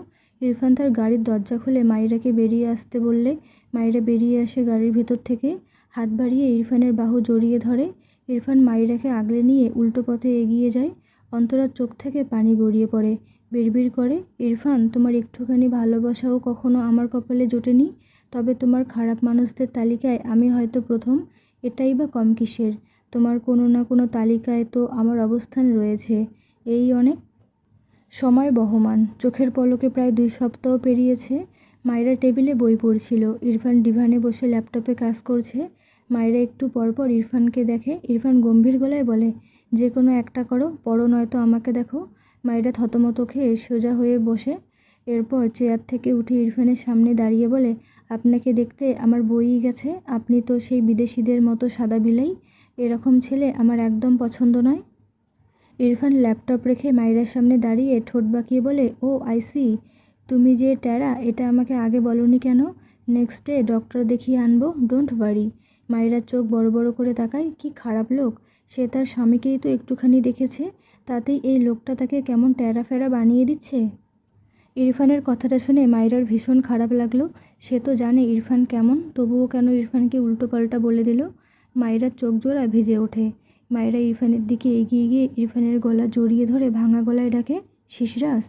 ইরফান তার গাড়ির দরজা খুলে মাইরাকে বেরিয়ে আসতে বললে মাইরা বেরিয়ে আসে গাড়ির ভেতর থেকে। হাত বাড়িয়ে ইরফানের বাহু জড়িয়ে ধরে। ইরফান মাইরাকে আগলে নিয়ে উল্টো পথে এগিয়ে যায়। অন্তরার চোখ থেকে পানি গড়িয়ে পড়ে। বিড়বিড় করে, ইরফান, তোমার একটুখানি ভালোবাসাও কখনো আমার কপালে জোটেনি। তবে তোমার খারাপ মানুষদের তালিকায় আমি হয়তো প্রথম। এটাই বা কম কিসের? তোমার কোনো না কোনো তালিকায় তো আমার অবস্থান রয়েছে। এই অনেক। সময় বহমান। চোখের পলকে প্রায় 2 সপ্তাহ পেরিয়েছে। মাইরা টেবিলে বই পড়ছিল। ইরফান ডিভানে বসে ল্যাপটপে কাজ করছে। মাইরা একটু পরপর ইরফানকে দেখে। ইরফান গম্ভীর গলায় বলে, যে কোনো একটা করো, পড়ো নয়তো আমাকে দেখো। মাইরা থতমত খেয়ে সোজা হয়ে বসে। এরপর চেয়ার থেকে উঠে ইরফানের সামনে দাঁড়িয়ে বলে, আপনাকে দেখতে আমার বইই গেছে। আপনি তো সেই বিদেশিদের মতো সাদা বিলাই। এরকম ছেলে আমার একদম পছন্দ নয়। ইরফান ল্যাপটপ রেখে মাইরার সামনে দাঁড়িয়ে ঠোঁট বাঁকিয়ে বলে, ও আইসি, তুমি যে ট্যারা, এটা আমাকে আগে বলনি কেন? নেক্সট ডে ডক্টর দেখিয়ে আনবো, ডোন্ট ওয়ারি। মাইরার চোখ বড় বড় করে তাকায়। কি খারাপ লোক! সে তার স্বামীকেই তো একটুখানি দেখেছে, তাতেই এই লোকটা তাকে কেমন ট্যারা ফেরা বানিয়ে দিচ্ছে। ইরফানের কথাটা শুনে মাইরার ভীষণ খারাপ লাগলো। সে তো জানে ইরফান কেমন, তবুও কেন ইরফানকে উল্টোপাল্টা বলে দিল। মাইরার চোখ জোড়া ভিজে ওঠে। মাইরা ইরফানের দিকে এগিয়ে গিয়ে ইরফানের গলা জড়িয়ে ধরে ভাঙা গলায় ডাকে, শিশিরাস।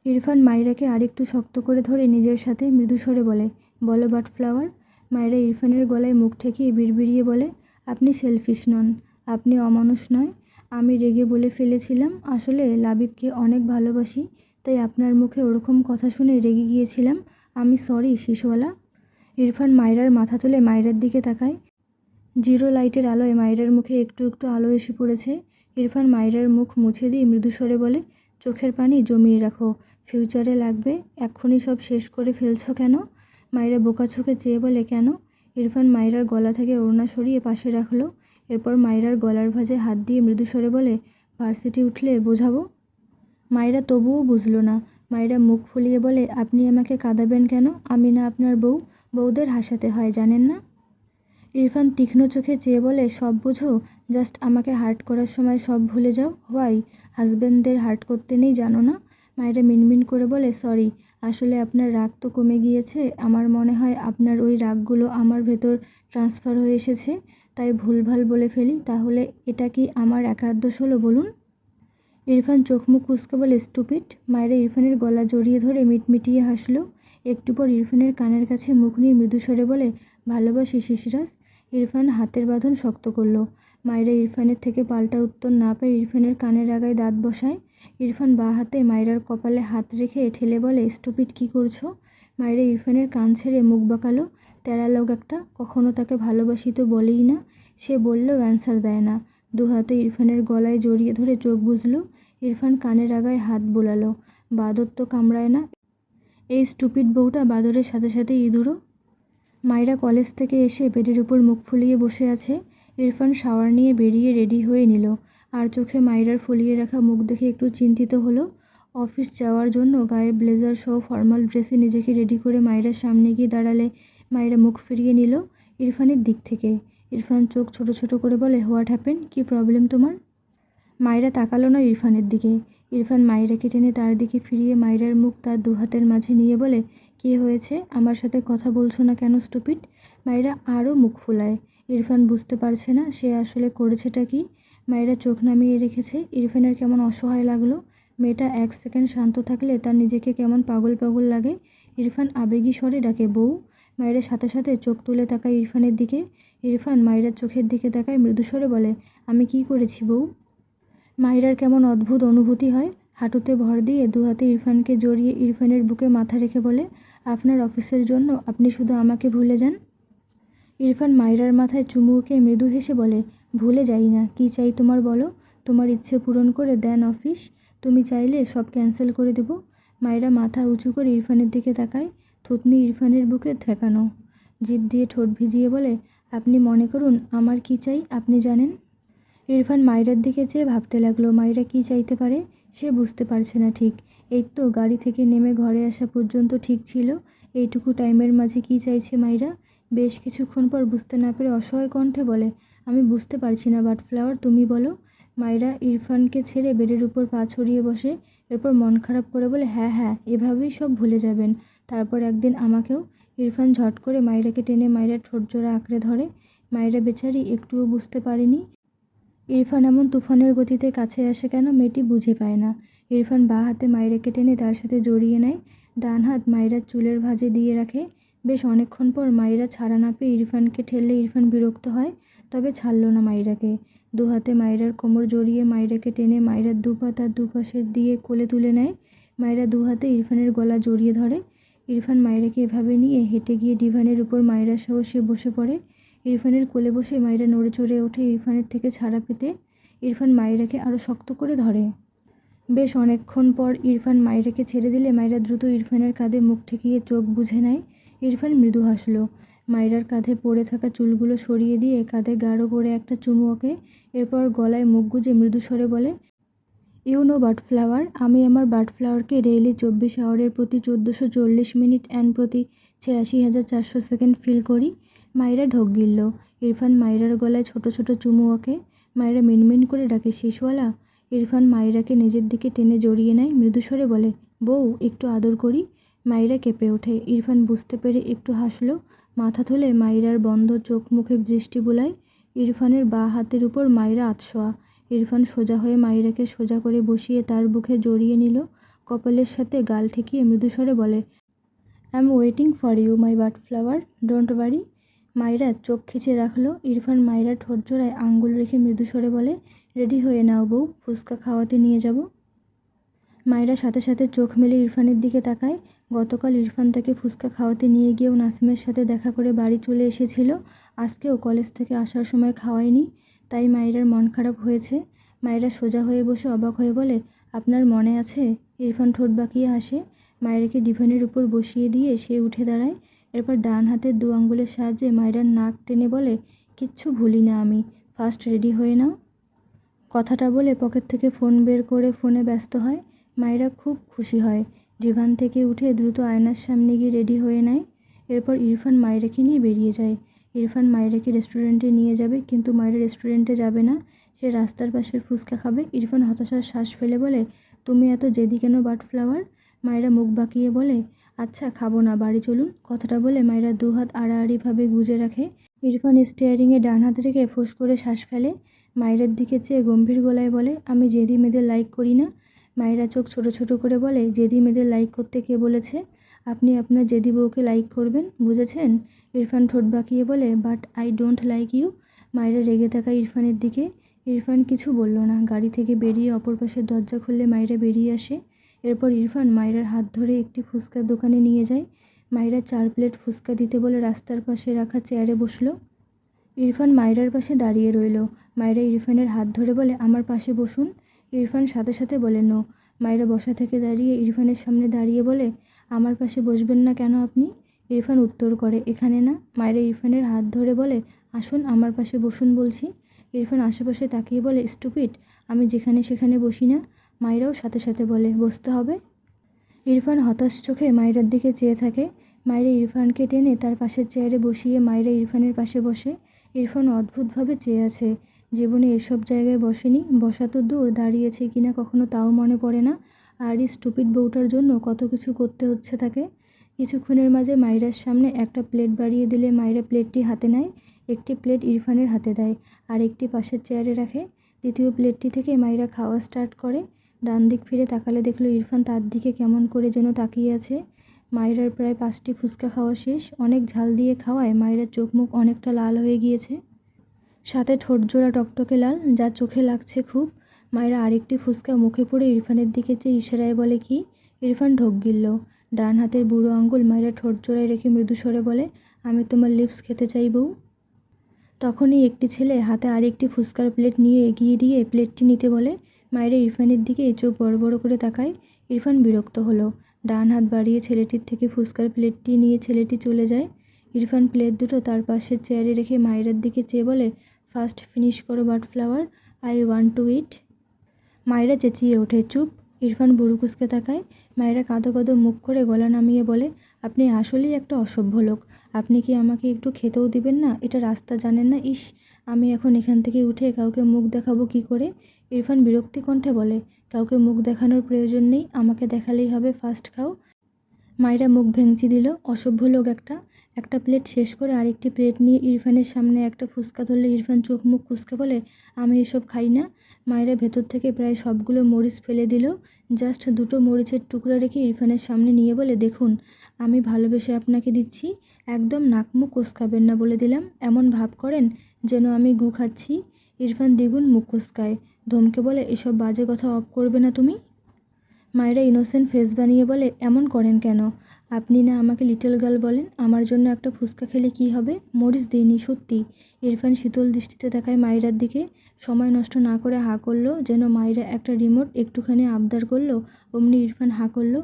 ইরফান মাইরাকে আরেকটু শক্ত করে ধরে নিজের সাথে মৃদু স্বরে বলে, বলো বাটফ্লাওয়ার। মাইরা ইরফানের গলায় মুখ ঠেকিয়ে বিড়বিড়িয়ে বলে, আপনি সেলফিশ নন, আপনি অমানুষ নয়। আমি রেগে বলে ফেলেছিলাম, আসলে লাবিবকে অনেক ভালোবাসি, তাই আপনার মুখে ওরকম কথা শুনে রেগে গিয়েছিলাম। আমি সরি শিশওয়ালা। ইরফান মাইরার মাথা তুলে মাইরার দিকে তাকায়। জিরো লাইটের আলোয় মাইরার মুখে একটু একটু আলো এসে পড়েছে। ইরফান মাইরার মুখ মুছে দিয়ে মৃদু স্বরে বলে, চোখের পানি জমিয়ে রাখো, ফিউচারে লাগবে। এক্ষুনি সব শেষ করে ফেলছো কেন? মাইরা বোকা চোখে চেয়ে বলে, কেন? ইরফান মাইরার গলা থেকে ওড়না সরিয়ে পাশে রাখলো। এরপর মাইরার গলার ভাঁজে হাত দিয়ে মৃদু স্বরে বলে, ভার্সিটি উঠলে বোঝাবো। মাইরা তবুও বুঝল না। মাইরা মুখ ফুলিয়ে বলে, আপনি আমাকে কাঁদাবেন কেন? আমি না আপনার বউ? বউদের হাসাতে হয়, জানেন না? ইরফান তীক্ষ্ণ চোখে চেয়ে বলে, সব বোঝো, জাস্ট আমাকে হার্ট করার সময় সব ভুলে যাও। হোয়াই? হাজব্যান্ডদের হার্ট করতে নেই, জানো না? মায়েরা মিনমিন করে বলে, সরি, আসলে আপনার রাগ তো কমে গিয়েছে। আমার মনে হয় আপনার ওই রাগগুলো আমার ভেতর ট্রান্সফার হয়ে এসেছে, তাই ভুলভাল বলে ফেলি। তাহলে এটা কি আমার একার দোষ হলো বলুন? ইরফান চোখ মুখ কুঁচকে বলে, স্টুপিড। মায়েরা ইরফানের গলা জড়িয়ে ধরে মিটমিটিয়ে হাসলো। একটু পর ইরফানের কানের কাছে মুখ নিয়ে মৃদু স্বরে বলে, ভালোবাসি শিশিরাস। ইরফান হাতের বাঁধন শক্ত করলো। মায়েরা ইরফানের থেকে পাল্টা উত্তর না পেয়ে ইরফানের কানের আগায় দাঁত বসায়। ইরফান বাঁ হাতে মায়েরার কপালে হাত রেখে ঠেলে বলে, স্টুপিড, কী করছো? মায়েরা ইরফানের কান ছেড়ে মুখ বাঁকালো। তেরা লোক একটা, কখনো তাকে ভালোবাসি তো বলেই না। সে বললেও অ্যান্সার দেয় না। দু হাতে ইরফানের গলায় জড়িয়ে ধরে চোখ বুঝল। ইরফান কানের আগায় হাত বোলালো। বাদর তো কামড়ায় না। এই স্টুপিড বউটা বাদরের সাথে সাথে ইঁদুরও। মাইরা কলেজ থেকে এসে বেডের উপর মুখ ফুলিয়ে বসে আছে। ইরফান শাওয়ার নিয়ে বেরিয়ে রেডি হয়ে নিল। আর চোখে মাইরার ফুলিয়ে রাখা মুখ দেখে একটু চিন্তিত হলো। অফিস যাওয়ার জন্য গায়ে ব্লেজার সহ ফর্মাল ড্রেসে নিজেকে রেডি করে মাইরার সামনে গিয়ে দাঁড়ালে মাইরা মুখ ফিরিয়ে নিল ইরফানের দিক থেকে। ইরফান চোখ ছোট ছোট করে বলে, হোয়াট হ্যাপেন? কী প্রবলেম তোমার? মাইরা তাকালো না ইরফানের দিকে। ইরফান মাইরাকে টেনে তার দিকে ফিরিয়ে মাইরার মুখ তার দু হাতের মাঝে নিয়ে বলে, কী হয়েছে? আমার সাথে কথা বলছো না কেন স্টুপিড? মাইরা আরও মুখ ফুলায়। ইরফান বুঝতে পারছে না সে আসলে করেছেটা কি। মাইরা চোখ নামিয়ে রেখেছে। ইরফানের কেমন অসহায় লাগলো। মেয়েটা এক সেকেন্ড শান্ত থাকলে তার নিজেকে কেমন পাগল পাগল লাগে। ইরফান আবেগী স্বরে ডাকে, বউ। মাইরার সাথে সাথে চোখ তুলে তাকায় ইরফানের দিকে। ইরফান মাইরার চোখের দিকে তাকায়, মৃদু স্বরে বলে, আমি কি করেছি বউ? মাইরার কেমন অদ্ভুত অনুভূতি হয়। হাঁটুতে ভর দিয়ে দু হাতে ইরফানকে জড়িয়ে ইরফানের বুকে মাথা রেখে বলে, আপনার অফিসের জন্য আপনি শুধু আমাকে ভুলে যান? ইরফান মাইরার মাথায় চুমুকে মৃদু হেসে বলে, ভুলে যাই না। কি চাই তোমার বলো? তোমার ইচ্ছে পূরণ করে দেন অফিস। তুমি চাইলে সব ক্যান্সেল করে দেব। মাইরা মাথা উঁচু করে ইরফানের দিকে তাকায়। থুতনি ইরফানের বুকে ঠেকানো। জিভ দিয়ে ঠোঁট ভিজিয়ে বলে, আপনি মনে করুন আমার কি চাই আপনি জানেন। ইরফান মাইরার দিকে চেয়ে ভাবতে লাগলো মাইরা কি চাইতে পারে। সে বুঝতে পারছে না ঠিক। এই তো গাড়ি থেকে নেমে ঘরে আসা পর্যন্ত ঠিক ছিল। এইটুকু টাইমের মাঝে কি চাইছে মাইরা? বেশ কিছুক্ষণ পর বুঝতে না পেরে অসহায় কণ্ঠে বলে, আমি বুঝতে পারছি না বাটফ্লাওয়ার, তুমি বলো। মাইরা ইরফানকে ছেড়ে বেডের উপর পা ছড়িয়ে বসে। এরপর মন খারাপ করে বলে, হ্যাঁ হ্যাঁ, এভাবেই সব ভুলে যাবেন। তারপর একদিন আমাকেও। ইরফান ঝট করে মাইরাকে টেনে মাইরার ঠোঁটজোড়া আঁকড়ে ধরে। মাইরা বেচারি একটুও বুঝতে পারেনি ইরফান এমন তুফানের গতিতে কাছে আসে কেন, মেয়েটি বুঝে পায় না। ইরফান বাঁ হাতে মাইরাকে টেনে তার সাথে জড়িয়ে নেয়। ডান হাত মাইরার চুলের ভাঁজে দিয়ে রাখে। বেশ অনেকক্ষণ পর মাইরা ছাড়া না পেয়ে ইরফানকে ঠেললে ইরফান বিরক্ত হয়, তবে ছাড়ল না মাইরাকে। দু হাতে মাইরার কোমর জড়িয়ে মাইরাকে টেনে মাইরার দুপা তার দুপাশে দিয়ে কোলে তুলে নেয়। মাইরা দু হাতে ইরফানের গলা জড়িয়ে ধরে। ইরফান মাইরাকে এভাবে নিয়ে হেঁটে গিয়ে ডিভানের উপর মাইরার সহ সে বসে পড়ে। ইরফানের কোলে বসে মাইরা নড়ে চড়ে ওঠে ইরফানের থেকে ছাড়া পেতে। ইরফান মাইরাকে আরও শক্ত করে ধরে। বেশ অনেকক্ষণ পর ইরফান মাইরাকে ছেড়ে দিলে মাইরা দ্রুত ইরফানের কাঁধে মুখ ঠেকিয়ে চোখ বুজে নেয়। ইরফান মৃদু হাসল। মাইরার কাঁধে পড়ে থাকা চুলগুলো সরিয়ে দিয়ে কাঁধে গাঢ় করে একটা চুমু ওকে। এরপর গলায় মুখ গুজে মৃদু স্বরে বলে, ইউ নো বাটফ্লাওয়ার, আমি আমার বাটফ্লাওয়ারকে ডেইলি 24 আওয়ারের প্রতি 1440 মিনিট অ্যান্ড প্রতি 86,400 সেকেন্ড ফিল করি। মাইরা ঢোক গিলল। ইরফান মাইরার গলায় ছোট ছোট চুমু ওকে। মাইরা মিনমিন করে ডাকে, শেষওয়ালা। ইরফান মাইরাকে নিজের দিকে টেনে জড়িয়ে নেয়। মৃদুস্বরে বলে, বউ একটু আদর করি। মাইরা কেঁপে ওঠে। ইরফান বুঝতে পেরে একটু হাসল। মাথা তুলে মাইরার বন্ধ চোখ মুখে দৃষ্টি বুলায়। ইরফানের বাঁ হাতের উপর মাইরা আতশোয়া। ইরফান সোজা হয়ে মাইরাকে সোজা করে বসিয়ে তার বুকে জড়িয়ে নিল। কপালের সাথে গাল ঠেকিয়ে মৃদুস্বরে বলে, I am waiting for you my butterfly, don't worry. Maira চোখ খিচে রাখল। ইরফান মাইরা ঠোঁটজোড়ায় আঙ্গুল রেখে মৃদুস্বরে বলে, রেডি হয়ে নাও বউ, ফুচকা খাওয়াতে নিয়ে যাব। মাইরা সাথে সাথে চোখ মেলে ইরফানের দিকে তাকায়। গতকাল ইরফান তাকে ফুচকা খাওয়াতে নিয়ে গিয়েও নাসিমের সাথে দেখা করে বাড়ি চলে এসেছিল। আজকেও কলেজ থেকে আসার সময় খাওয়ায়নি, তাই মাইরার মন খারাপ হয়েছে। মাইরা সোজা হয়ে বসে অবাক হয়ে বলে, আপনার মনে আছে? ইরফান ঠোঁট বাঁকিয়ে হাসে। মাইরাকে ডিভানের উপর বসিয়ে দিয়ে সে উঠে দাঁড়ায়। এরপর ডান হাতের দু আঙ্গুলের সাহায্যে মাইরার নাক টেনে বলে, কিচ্ছু ভুলি না আমি, ফার্স্ট রেডি হয়ে নাও। কথাটা বলে পকেট থেকে ফোন বের করে ফোনে ব্যস্ত হয়। মাইরা খুব খুশি হয়। ডিভান থেকে উঠে দ্রুত আয়নার সামনে গিয়ে রেডি হয়ে নেয়। এরপর ইরফান মাইরাকে নিয়ে বেরিয়ে যায়। ইরফান মাইরাকে রেস্টুরেন্টে নিয়ে যাবে, কিন্তু মাইরা রেস্টুরেন্টে যাবে না। সে রাস্তার পাশের ফুচকা খাবে। ইরফান হতাশার শ্বাস ফেলে বলে, তুমি এত জেদি কেন বাটফ্লাওয়ার? মাইরা মুখ বাঁকিয়ে বলে, আচ্ছা খাবো না, বাড়ি চলুন। কথাটা বলে মাইরা দু হাত আড়াআড়িভাবে গুজে রাখে। ইরফান স্টিয়ারিংয়ে ডান হাত রেখে ফোঁস করে শ্বাস ফেলে। মাইরার দিকে চেয়ে গম্ভীর গলায় বলে, আমি জেদি মেয়েদের লাইক করি না। মাইরা চোখ ছোট ছোট করে বলে, জেদি মেয়েদের লাইক করতে কে বলেছে? আপনি আপনার জেদি বউকে লাইক করবেন, বুঝেছেন? ইরফান ঠোঁট বাঁকিয়ে বলে, but I don't like you. Myra রেগে থাকা ইরফানের দিকে। ইরফান কিছু বলল না। গাড়ি থেকে বেরিয়ে অপর পাশের দরজা খুললে মাইরা বেরিয়ে আসে। এরপর ইরফান মাইরার হাত ধরে একটি ফুচকার দোকানে নিয়ে যায়। মাইরা 4 প্লেট ফুচকা দিতে বলে রাস্তার পাশে রাখা চেয়ারে বসলো। ইরফান মাইরার পাশে দাঁড়িয়ে রইল। মাইরা ইরফানের হাত ধরে বলে, আমার পাশে বসুন। ইরফান সাথে সাথে বলে, নো। মাইরা বসা থেকে দাঁড়িয়ে ইরফানের সামনে দাঁড়িয়ে বলে, আমার পাশে বসবেন না কেন আপনি? ইরফান উত্তর করে, এখানে না। মাইরা ইরফানের হাত ধরে বলে, আসুন আমার পাশে বসুন বলছি। ইরফান আশেপাশে তাকিয়ে বলে, স্টুপিড, আমি যেখানে সেখানে বসি না। মাইরাও সাথে সাথে বলে, বসতে হবে। ইরফান হতাশ চোখে মাইরার দিকে চেয়ে থাকে। মাইরা ইরফানকে টেনে তার পাশের চেয়ারে বসিয়ে মাইরা ইরফানের পাশে বসে। ইরফান অদ্ভুতভাবে চেয়ে আছে। জীবনে এসব জায়গায় বসেনি, বসা তো দূর, দাঁড়িয়েছে কিনা কখনো তাও মনে পড়ে না। আর এই স্টুপিড বউটার জন্য কত কিছু করতে হচ্ছে তাকে। কিছুক্ষণের মাঝে মাইরার সামনে একটা প্লেট বাড়িয়ে দিলে মাইরা প্লেটটি হাতে নেয়, একটি প্লেট ইরফানের হাতে দেয় আর একটি পাশের চেয়ারে রাখে। দ্বিতীয় প্লেটটি থেকে মাইরা খাওয়া স্টার্ট করে। ডান দিক ফিরে তাকালে দেখলো ইরফান তার দিকে কেমন করে যেন তাকিয়ে আছে। মাইরার প্রায় 5টি ফুচকা খাওয়া শেষ। অনেক ঝাল দিয়ে খাওয়ায় মাইরার চোখ মুখ অনেকটা লাল হয়ে গিয়েছে, সাথে ঠোঁটজোড়া টকটকে লাল, যা চোখে লাগছে খুব। মাইরা আরেকটি ফুচকা মুখে পুরে ইরফানের দিকে চেয়ে ইশারায় বলে কি। ইরফান ঢোক গিলল। ডান হাতের বুড়ো আঙুল মাইরা ঠোঁটজোড়ায় রেখে মৃদু স্বরে বলে, আমি তোমার লিপস খেতে চাই বউ। তখনই একটি ছেলে হাতে আরেকটি ফুচকার প্লেট নিয়ে এগিয়ে দিয়ে প্লেটটি নিতে বলে। মাইরা ইরফানের দিকে চোখ বড় বড় করে তাকায়। ইরফান বিরক্ত হলো। ডান হাত বাড়িয়ে ছেলেটির থেকে ফুচকার প্লেটটি নিয়ে ছেলেটি চলে যায়। ইরফান প্লেট দুটো তার পাশের চেয়ারে রেখে মাইরার দিকে চেয়ে বলে, ফার্স্ট ফিনিশ করো বাটফ্লাওয়ার, আই ওয়ান্ট টু ইট। মাইরা চেঁচিয়ে ওঠে, চুপ। ইরফান বুড়ো কুঁচকে তাকায়। মাইরা কাঁদো কাঁদো মুখ করে গলা নামিয়ে বলে, আপনি আসলেই একটা অসভ্য লোক। আপনি কি আমাকে একটু খেতেও দিবেন না? এটা রাস্তা জানেন না? ইস, আমি এখন এখান থেকে উঠে কাউকে মুখ দেখাবো কি করে? ইরফান বিরক্তি কণ্ঠে বলে, কাউকে মুখ দেখানোর প্রয়োজন নেই, আমাকে দেখালেই হবে, ফার্স্ট খাও। মাইরা মুখ ভেঙচি দিল, অসভ্য লোক একটা। একটা প্লেট শেষ করে আরেকটি প্লেট নিয়ে ইরফানের সামনে একটা ফুচকা ধরলে ইরফান চোখ মুখ কুঁচকে বলে, আমি এসব খাই না। মাইরা ভেতর থেকে প্রায় সবগুলো মরিচ ফেলে দিল। জাস্ট দুটো মরিচের টুকরা রেখে ইরফানের সামনে নিয়ে বলে, দেখুন আমি ভালোবেসে আপনাকে দিচ্ছি, একদম নাক মুখ কুঁচকাবেন না বলে দিলাম। এমন ভাব করেন যেন আমি গু খাচ্ছি। ইরফান দ্বিগুণ মুখ কুঁচকায়, ধমকে বলে, এসব বাজে কথা অফ করবে না তুমি? মায়েরা ইনোসেন্ট ফেস বানিয়ে বলে, এমন করেন কেন? আপনি না আমাকে লিটল গার্ল বলেন? আমার জন্য একটা ফুচকা খেলে কি হবে? মরিচ দিইনি সত্যি। ইরফান শীতল দৃষ্টিতে তাকায় মাইরার দিকে। সময় নষ্ট না করে হাঁ করলো, যেন মাইরা একটা রিমোট একটুখানি আবদার করলো। অমনি ইরফান হাঁ করলো।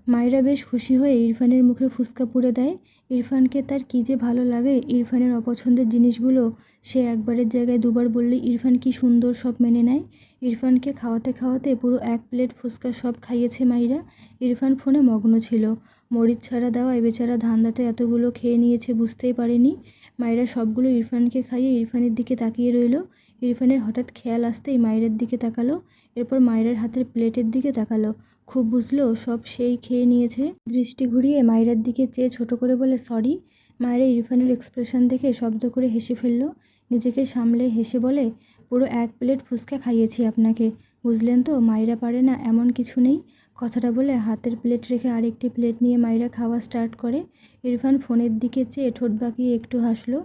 মাইরা বেশ খুশি হয়ে ইরফানের মুখে ফুচকা পুরে দেয়। ইরফানকে তার কী যে ভালো লাগে ইরফানের অপছন্দের জিনিসগুলো। সে একবারের জায়গায় দুবার বললে ইরফান কি সুন্দর সব মেনে নেয়। ইরফানকে খাওয়াতে খাওয়াতে পুরো 1 প্লেট ফুচকা সব খাইয়েছে মাইরা। ইরফান ফোনে মগ্ন ছিল। মরিচ ছাড়া দেওয়ায় বেচারা ধান্দাতে এতগুলো খেয়ে নিয়েছে বুঝতেই পারেনি। মাইরা সবগুলো ইরফানকে খাইয়ে ইরফানের দিকে তাকিয়ে রইল। ইরফানের হঠাৎ খেয়াল আসতেই মাইরার দিকে তাকালো, এরপর মাইরার হাতের প্লেটের দিকে তাকালো। খুব বুঝলো সব সেই খেয়ে নিয়েছে। দৃষ্টি ঘুরিয়ে মাইরার দিকে চেয়ে ছোট করে বলে, সরি। মায়েরা ইরফানের এক্সপ্রেশন দেখে শব্দ করে হেসে ফেলল। নিজেকে সামলে হেসে বলে, পুরো 1 প্লেট ফুচকা খাইয়েছি আপনাকে, বুঝলেন তো? মাইরা পারে না এমন কিছু নেই। কথাটা বলে হাতের প্লেট রেখে আরেকটি প্লেট নিয়ে মাইরা খাওয়া স্টার্ট করে। ইরফান ফোনের দিকে চেয়ে ঠোঁট বাঁকিয়ে একটু হাসলো।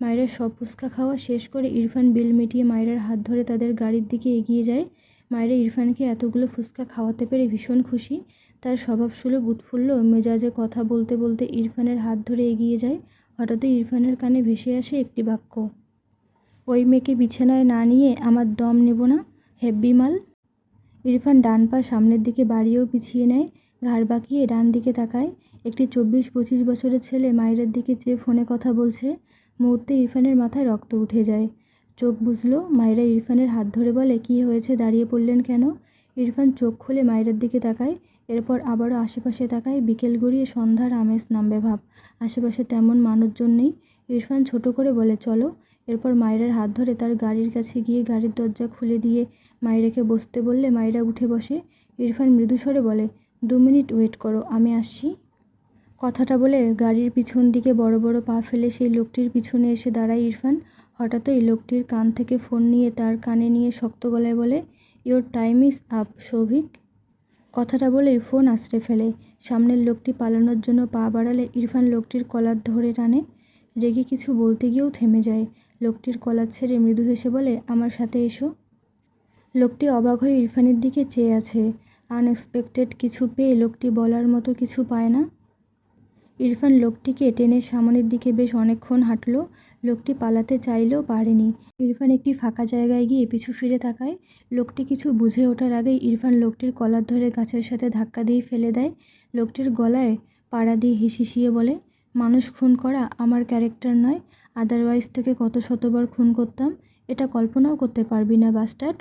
মাইরা সব ফুচকা খাওয়া শেষ করে ইরফান বিল মিটিয়ে মাইরার হাত ধরে তাদের গাড়ির দিকে এগিয়ে যায়। মায়েরা ইরফানকে এতগুলো ফুচকা খাওয়াতে পেরে ভীষণ খুশি। তার স্বভাবসুলভ উৎফুল্ল মেজাজে কথা বলতে বলতে ইরফানের হাত ধরে এগিয়ে যায়। হঠাৎই ইরফানের কানে ভেসে আসে একটি বাক্য, ওই মেয়েকে বিছানায় না নিয়ে আমার দম নেব না, হেব্বি মাল। ইরফান ডান পা সামনের দিকে বাড়িয়েও পিছিয়ে নেয়, ঘাড় বাঁকিয়ে ডান দিকে তাকায়। একটি 24-25 বছরের ছেলে মায়ের দিকে চেয়ে ফোনে কথা বলছে। মুহূর্তে ইরফানের মাথায় রক্ত উঠে যায়। চোখ বুঝলো। মায়েরা ইরফানের হাত ধরে বলে, কি হয়েছে, দাঁড়িয়ে পড়লেন কেন? ইরফান চোখ খুলে মায়ের দিকে তাকায়, এরপর আবারও আশেপাশে তাকায়। বিকেল গড়িয়ে সন্ধ্যার আমেজ নামবে ভাব। আশেপাশে তেমন মানুষজন নেই। ইরফান ছোট করে বলে, চলো। এরপর মায়ের হাত ধরে তার গাড়ির কাছে গিয়ে গাড়ির দরজা খুলে দিয়ে মাইরাকে বসতে বললে মাইরা উঠে বসে। ইরফান মৃদু স্বরে বলে, 2 মিনিট ওয়েট করো, আমি আসছি। কথাটা বলে গাড়ির পিছন দিকে বড় বড় পা ফেলে সেই লোকটির পিছনে এসে দাঁড়ায় ইরফান। হঠাৎই লোকটির কান থেকে ফোন নিয়ে তার কানে নিয়ে শক্ত গলায় বলে, your time is up Souvik. কথাটা বলেই ফোন আছড়ে ফেলে। সামনের লোকটি পালানোর জন্য পা বাড়ালে ইরফান লোকটির কলার ধরে টানে। রেগে কিছু বলতে গিয়েও থেমে যায়। লোকটির কলার ছেড়ে মৃদু হেসে বলে, আমার সাথে এসো। লোকটি অবাক হয়ে ইরফানের দিকে চেয়ে আছে। আনএক্সপেক্টেড কিছু পেয়ে লোকটি বলার মতো কিছু পায় না। ইরফান লোকটিকে টেনে সামনের দিকে বেশ অনেকক্ষণ হাঁটল। লোকটি পালাতে চাইলেও পারেনি। ইরফান একটি ফাঁকা জায়গায় গিয়ে পিছু ফিরে তাকায়। লোকটি কিছু বুঝে ওঠার আগেই ইরফান লোকটির কলার ধরে গাছের সাথে ধাক্কা দিয়ে ফেলে দেয়। লোকটির গলায় পাড়া দিয়ে হিসিয়ে বলে, মানুষ খুন করা আমার ক্যারেক্টার নয়, আদারওয়াইজ তোকে কত শতবার খুন করতাম, এটা কল্পনাও করতে পারবি না বাস্টার্ড।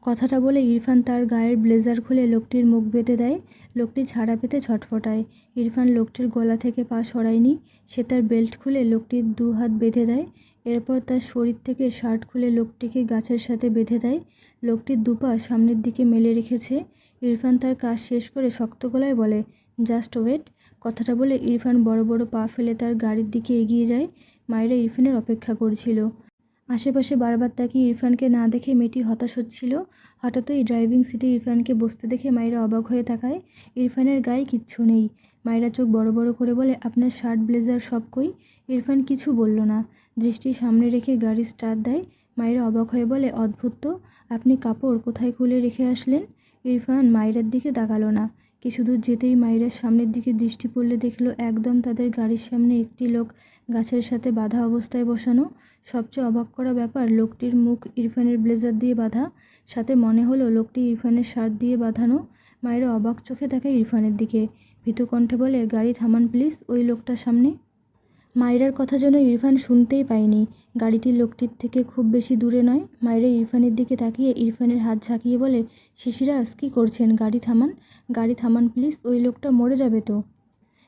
কথাটা বলে ইরফান তার গায়ের ব্লেজার খুলে লোকটির মুখ বেঁধে দেয়। লোকটি ছাড়া পেতে ছটফটায়। ইরফান লোকটির গলা থেকে পা সরায়নি। সে তার বেল্ট খুলে লোকটির 2 হাত বেঁধে দেয়। এরপর তার শরীর থেকে শার্ট খুলে লোকটিকে গাছের সাথে বেঁধে দেয়। লোকটির দুপা সামনের দিকে মেলে রেখেছে। ইরফান তার কাজ শেষ করে শক্ত গলায় বলে, জাস্ট ওয়েট। কথাটা বলে ইরফান বড় বড় পা ফেলে তার গাড়ির দিকে এগিয়ে যায়। মায়েরা ইরফানের অপেক্ষা করছিল। আশেপাশে বারবার তাকিয়ে ইরফানকে না দেখে মেয়েটি হতাশ হচ্ছিল। হঠাৎই ড্রাইভিং সিটে ইরফানকে বসতে দেখে মায়েরা অবাক হয়ে তাকায়। ইরফানের গায়ে কিচ্ছু নেই। মায়েরা চোখ বড় বড় করে বলে, আপনার শার্ট ব্লেজার সব কই? ইরফান কিছু বলল না, দৃষ্টি সামনে রেখে গাড়ি স্টার্ট দেয়। মায়েরা অবাক হয়ে বলে, অদ্ভুত তো, আপনি কাপড় কোথায় খুলে রেখে আসলেন? ইরফান মায়েরার দিকে তাকালো না। কিছু দূর যেতেই মায়েরার সামনের দিকে দৃষ্টি পড়লে দেখলো একদম তাদের গাড়ির সামনে একটি লোক গাছের সাথে বাঁধা অবস্থায় বসানো। সবচেয়ে অবাক করা ব্যাপার, লোকটির মুখ ইরফানের ব্লেজার দিয়ে বাঁধা, সাথে মনে হলো লোকটি ইরফানের শার্ট দিয়ে বাঁধানো। মায়েরা অবাক চোখে তাকায় ইরফানের দিকে। ভীতু কণ্ঠে বলে, গাড়ি থামান প্লিজ, ওই লোকটার সামনে। মায়েরার কথা যেন ইরফান শুনতেই পায়নি। গাড়িটি লোকটির থেকে খুব বেশি দূরে নয়। মায়েরা ইরফানের দিকে তাকিয়ে ইরফানের হাত ঝাঁকিয়ে বলে, শিশিরাজ কী করছেন? গাড়ি থামান, গাড়ি থামান প্লিজ, ওই লোকটা মরে যাবে তো।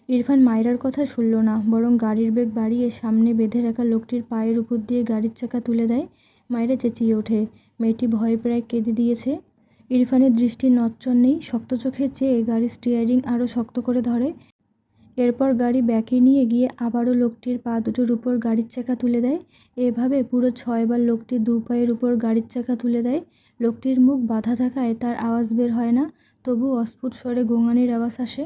ইরফান মায়েরার কথা শুনল না, বরং গাড়ির বেগ বাড়িয়ে সামনে বেঁধে রাখা লোকটির পায়ের উপর দিয়ে গাড়ির চাকা তুলে দেয়। মায়েরা চেঁচিয়ে ওঠে। মেয়েটি ভয়ে প্রায় কেঁদে দিয়েছে। ইরফানের দৃষ্টির নচ্চর নেই। শক্ত চোখে চেয়ে গাড়ির স্টিয়ারিং আরও শক্ত করে ধরে। এরপর গাড়ি ব্যাকে নিয়ে গিয়ে আবারও লোকটির পা দুটোর উপর গাড়ির চাকা তুলে দেয়। এভাবে পুরো 6বার লোকটির দু পায়ের উপর গাড়ির চাকা তুলে দেয়। লোকটির মুখ বাঁধা থাকায় তার আওয়াজ বের হয় না, তবু অস্ফুট স্বরে গোঙানির আওয়াজ আসে।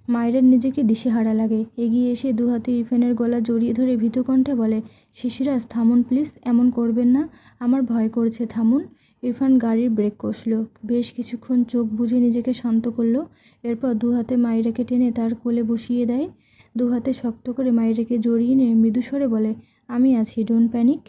মায়ের নিজেকে দিশেহারা লাগে। এগিয়ে এসে দু হাতে ইরফানের গলা জড়িয়ে ধরে ভীতু কণ্ঠে বলে, শিশিরাজ থামুন প্লিজ, এমন করবেন না, আমার ভয় করছে, থামুন। ইরফান গাড়ির ব্রেক কষল। বেশ কিছুক্ষণ চোখ বুজে নিজেকে শান্ত করল। এরপর দু হাতে মায়েরাকে টেনে তার কোলে বসিয়ে দেয়। দু হাতে শক্ত করে মায়েরাকে জড়িয়ে নিয়ে মৃদু স্বরে বলে, আমি আছি, ডোন্ট প্যানিক।